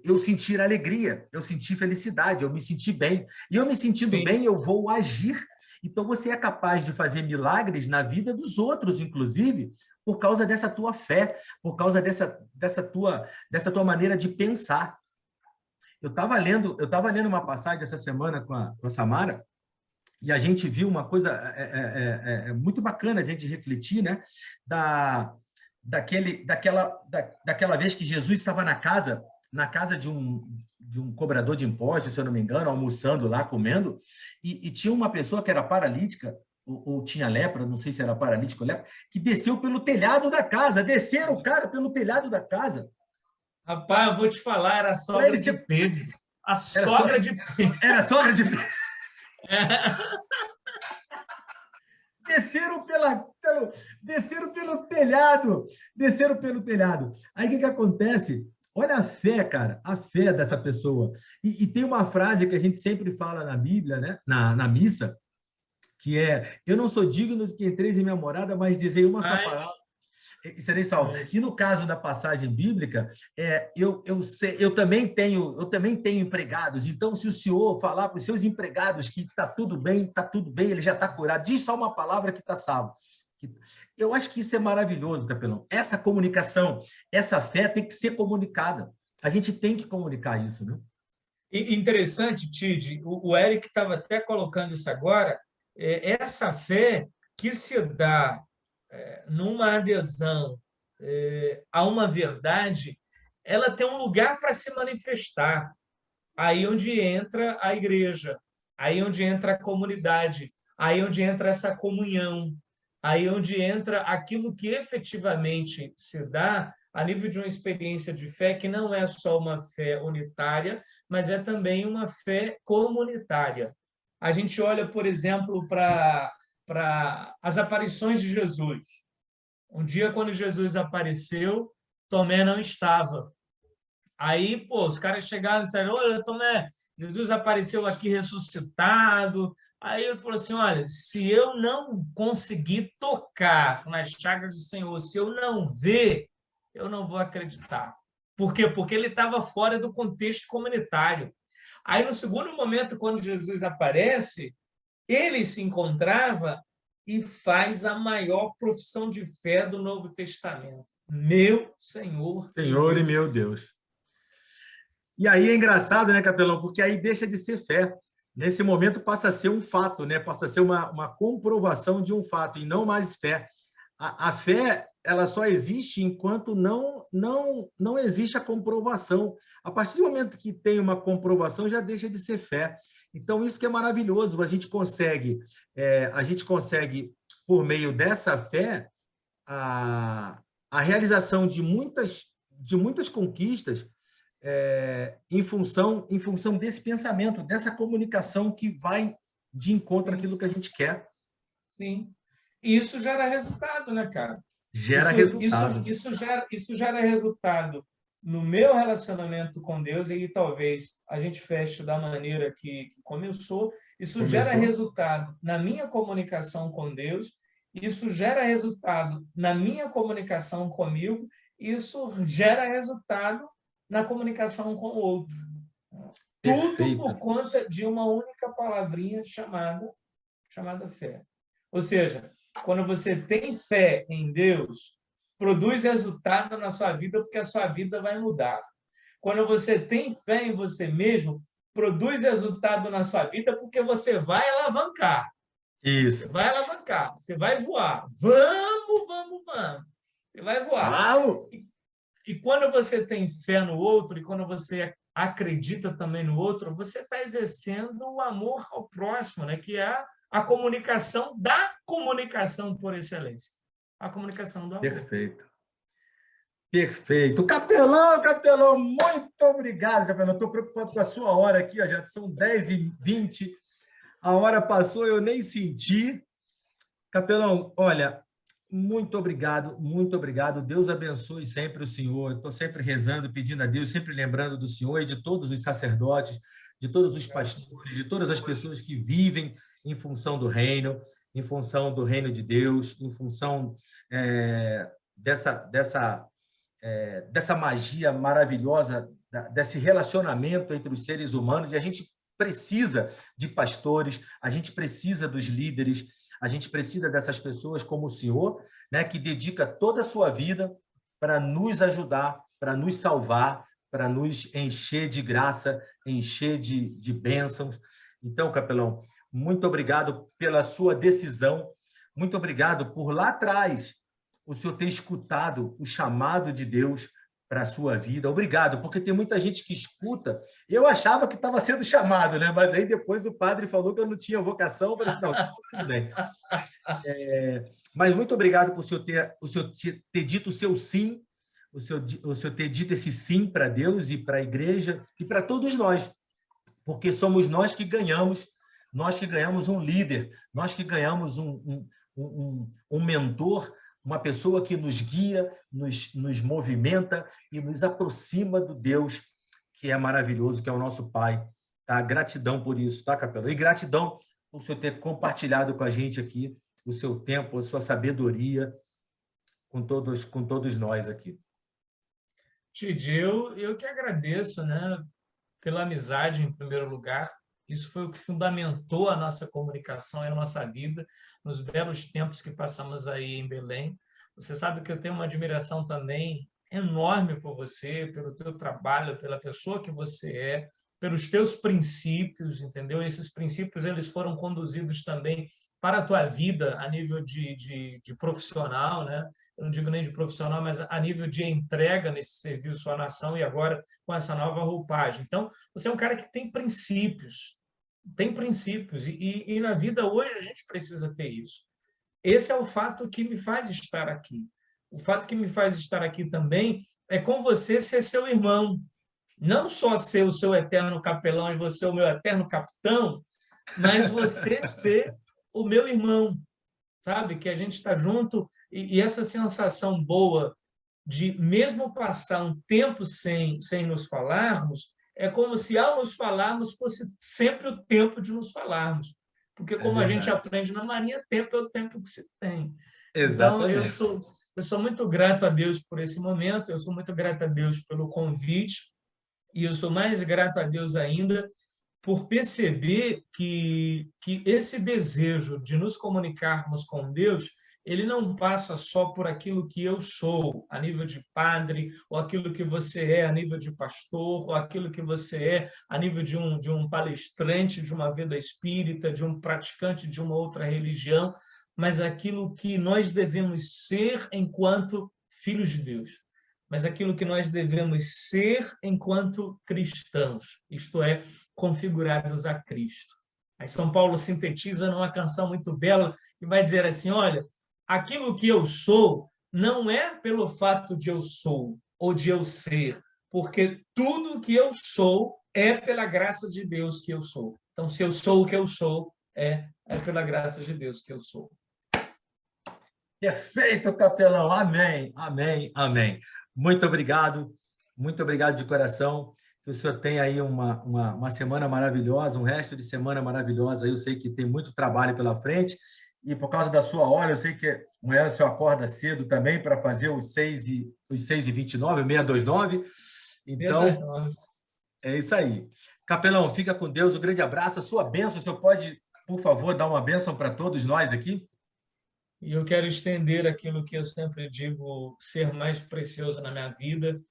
eu sentir alegria, eu sentir felicidade, eu me sentir bem. E eu me sentindo Sim. bem, eu vou agir. Então, você é capaz de fazer milagres na vida dos outros, inclusive, por causa dessa tua fé, por causa dessa tua maneira de pensar. Eu estava lendo uma passagem essa semana com a Samara, e a gente viu uma coisa muito bacana de a gente refletir, né? Daquela vez que Jesus estava na casa de um cobrador de impostos, se eu não me engano, almoçando lá, comendo, e tinha uma pessoa que era paralítica, ou tinha lepra, não sei se era paralítico ou lepra, que desceu pelo telhado da casa, desceram o cara pelo telhado da casa. Rapaz, eu vou te falar, era a Para sogra ele de ser... Pedro. A sogra de Pedro. Era sogra de Pedro. Desceram pelo telhado. Desceram pelo telhado. Aí, o que acontece? Olha a fé, cara, a fé dessa pessoa. E tem uma frase que a gente sempre fala na Bíblia, né? Na missa, que é: eu não sou digno de que entreis em minha morada, mas dizei uma só palavra e serei salvo. E no caso da passagem bíblica, eu também tenho empregados. Então, se o senhor falar para os seus empregados que está tudo bem, ele já está curado, diz só uma palavra que está salvo. Eu acho que isso é maravilhoso, capelão. Essa comunicação, essa fé tem que ser comunicada. A gente tem que comunicar isso, né? E interessante, Tid, o Eric estava até colocando isso agora, essa fé que se dá numa adesão a uma verdade, ela tem um lugar para se manifestar. Aí onde entra a igreja, aí onde entra a comunidade, aí onde entra essa comunhão, aí onde entra aquilo que efetivamente se dá a nível de uma experiência de fé que não é só uma fé unitária, mas é também uma fé comunitária. A gente olha, por exemplo, para as aparições de Jesus. Um dia, quando Jesus apareceu, Tomé não estava. Aí, pô, os caras chegaram e disseram: olha, Tomé, Jesus apareceu aqui ressuscitado. Aí ele falou assim: olha, se eu não conseguir tocar nas chagas do Senhor, se eu não ver, eu não vou acreditar. Por quê? Porque ele estava fora do contexto comunitário. Aí, no segundo momento, quando Jesus aparece, ele se encontrava e faz a maior profissão de fé do Novo Testamento. Meu Senhor. Senhor e meu Deus. E aí é engraçado, né, capelão? Porque aí deixa de ser fé. Nesse momento passa a ser um fato, né? Passa a ser uma comprovação de um fato e não mais fé. A fé, ela só existe enquanto não existe a comprovação. A partir do momento que tem uma comprovação, já deixa de ser fé. Então, isso que é maravilhoso. A gente consegue, por meio dessa fé, a realização de muitas conquistas em função desse pensamento, dessa comunicação que vai de encontro àquilo que a gente quer. Sim. E isso gera resultado, né, cara? Gera resultado. Isso gera resultado no meu relacionamento com Deus, e talvez a gente feche da maneira que começou. Isso gera resultado na minha comunicação com Deus, isso gera resultado na minha comunicação comigo, isso gera resultado na comunicação com o outro. Perfeito. Tudo por conta de uma única palavrinha chamada fé. Ou seja, quando você tem fé em Deus, produz resultado na sua vida, porque a sua vida vai mudar. Quando você tem fé em você mesmo, produz resultado na sua vida, porque você vai alavancar. Isso. Você vai alavancar, você vai voar. Vamos. Você vai voar. E quando você tem fé no outro, e quando você acredita também no outro, você está exercendo o amor ao próximo, né? Que é a comunicação da comunicação por excelência. A comunicação do amor. Perfeito. Perfeito. Capelão, muito obrigado, capelão. Estou preocupado com a sua hora aqui, ó, já são 10h20. A hora passou, eu nem senti. Capelão, olha, muito obrigado, muito obrigado. Deus abençoe sempre o senhor. Estou sempre rezando, pedindo a Deus, sempre lembrando do senhor e de todos os sacerdotes, de todos os pastores, de todas as pessoas que vivem em função do reino, em função do reino de Deus, em função dessa magia maravilhosa, desse relacionamento entre os seres humanos. E a gente precisa de pastores, a gente precisa dos líderes, a gente precisa dessas pessoas como o senhor, né, que dedica toda a sua vida para nos ajudar, para nos salvar, para nos encher de graça, encher de bênçãos. Então, capelão, muito obrigado pela sua decisão, muito obrigado por lá atrás o senhor ter escutado o chamado de Deus para a sua vida. Obrigado, porque tem muita gente que escuta. Eu achava que estava sendo chamado, né? Mas aí depois o padre falou que eu não tinha vocação. Eu falei assim, não, tudo bem. Mas muito obrigado por o senhor ter dito o seu sim, o senhor ter dito esse sim para Deus e para a igreja e para todos nós, porque somos nós que ganhamos um líder, nós que ganhamos um mentor, uma pessoa que nos guia, nos movimenta e nos aproxima do Deus que é maravilhoso, que é o nosso Pai. Tá? Gratidão por isso, tá, capelão? E gratidão por o senhor ter compartilhado com a gente aqui o seu tempo, a sua sabedoria com todos nós aqui. Tid, eu que agradeço, né, pela amizade, em primeiro lugar. Isso foi o que fundamentou a nossa comunicação e a nossa vida nos belos tempos que passamos aí em Belém. Você sabe que eu tenho uma admiração também enorme por você, pelo teu trabalho, pela pessoa que você é, pelos teus princípios, entendeu? Esses princípios eles foram conduzidos também para a tua vida a nível de profissional, né? Eu não digo nem de profissional, mas a nível de entrega nesse serviço à nação e agora com essa nova roupagem. Então, você é um cara que tem princípios, e na vida hoje a gente precisa ter isso. Esse é o fato que me faz estar aqui. O fato que me faz estar aqui também é com você ser seu irmão, não só ser o seu eterno capelão e você o meu eterno capitão, mas você ser o meu irmão, sabe? Que a gente está junto e essa sensação boa de, mesmo passar um tempo sem nos falarmos, é como se, ao nos falarmos, fosse sempre o tempo de nos falarmos. Porque, como a gente aprende na Marinha, tempo é o tempo que se tem. Então, Exatamente. eu sou muito grato a Deus por esse momento, eu sou muito grato a Deus pelo convite, e eu sou mais grato a Deus ainda por perceber que esse desejo de nos comunicarmos com Deus, ele não passa só por aquilo que eu sou, a nível de padre, ou aquilo que você é a nível de pastor, ou aquilo que você é a nível de um palestrante de uma vida espírita, de um praticante de uma outra religião, mas aquilo que nós devemos ser enquanto filhos de Deus, mas aquilo que nós devemos ser enquanto cristãos, isto é, configurados a Cristo. Aí São Paulo sintetiza numa canção muito bela que vai dizer assim, olha, aquilo que eu sou não é pelo fato de eu sou ou de eu ser, porque tudo que eu sou é pela graça de Deus que eu sou. Então, se eu sou o que eu sou, é pela graça de Deus que eu sou. Perfeito, capelão. Amém, amém, amém. Muito obrigado de coração. Que o senhor tenha aí uma semana maravilhosa, um resto de semana maravilhosa. Eu sei que tem muito trabalho pela frente e por causa da sua hora, eu sei que amanhã o senhor acorda cedo também para fazer os 6h29, 629. Então, é isso aí. Capelão, fica com Deus. Um grande abraço. A sua bênção, o senhor pode, por favor, dar uma bênção para todos nós aqui? E eu quero estender aquilo que eu sempre digo ser mais precioso na minha vida,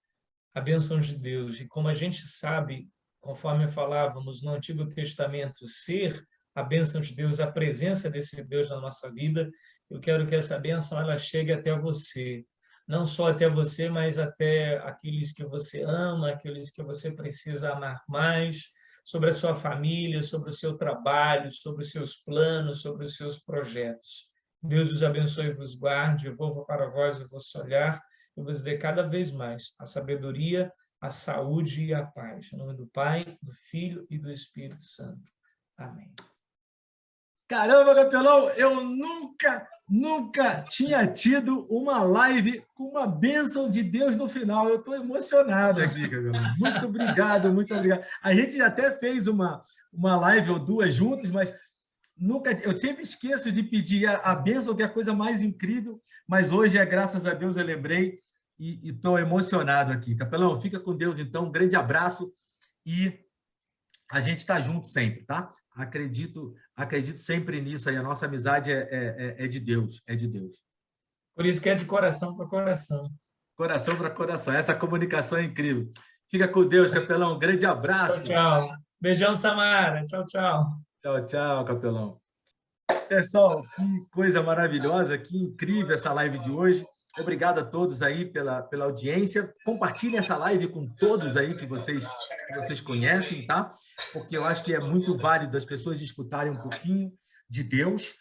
a bênção de Deus. E como a gente sabe, conforme falávamos no Antigo Testamento, ser a bênção de Deus, a presença desse Deus na nossa vida, eu quero que essa bênção ela chegue até você. Não só até você, mas até aqueles que você ama, aqueles que você precisa amar mais, sobre a sua família, sobre o seu trabalho, sobre os seus planos, sobre os seus projetos. Deus os abençoe e vos guarde, eu volvo para vós o vosso olhar, e vos dê cada vez mais a sabedoria, a saúde e a paz. Em nome do Pai, do Filho e do Espírito Santo. Amém. Caramba, Capelão, eu nunca tinha tido uma live com uma bênção de Deus no final. Eu estou emocionado aqui, Capelão. Muito obrigado, muito obrigado. A gente até fez uma live ou duas juntos, mas nunca, eu sempre esqueço de pedir a bênção, que é a coisa mais incrível, mas hoje, graças a Deus, eu lembrei e estou emocionado aqui. Capelão, fica com Deus, então. Um grande abraço e a gente está junto sempre, tá? Acredito sempre nisso aí. A nossa amizade é de Deus, é de Deus. Por isso que é de coração para coração. Coração para coração. Essa comunicação é incrível. Fica com Deus, Capelão. Um grande abraço. Tchau, tchau. Beijão, Samara. Tchau, tchau. Tchau, tchau, Capelão. Pessoal, que coisa maravilhosa, que incrível essa live de hoje. Obrigado a todos aí pela audiência. Compartilhem essa live com todos aí que vocês conhecem, tá? Porque eu acho que é muito válido as pessoas escutarem um pouquinho de Deus,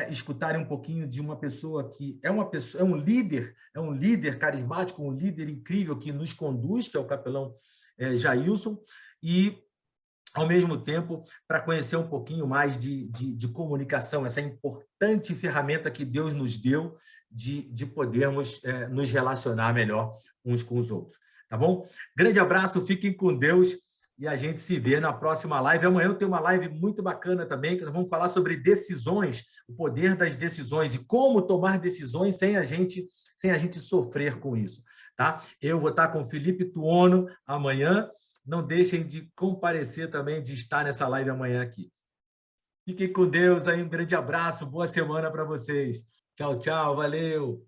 escutarem um pouquinho de uma pessoa que é um líder carismático, um líder incrível que nos conduz, que é o capelão Jailson, e ao mesmo tempo, para conhecer um pouquinho mais de comunicação, essa importante ferramenta que Deus nos deu de podermos nos relacionar melhor uns com os outros. Tá bom? Grande abraço, fiquem com Deus e a gente se vê na próxima live. Amanhã eu tenho uma live muito bacana também, que nós vamos falar sobre decisões, o poder das decisões e como tomar decisões sem a gente sofrer com isso. Tá? Eu vou estar com o Felipe Tuono amanhã. Não deixem de comparecer também, de estar nessa live amanhã aqui. Fiquem com Deus aí, um grande abraço, boa semana para vocês. Tchau, tchau, valeu!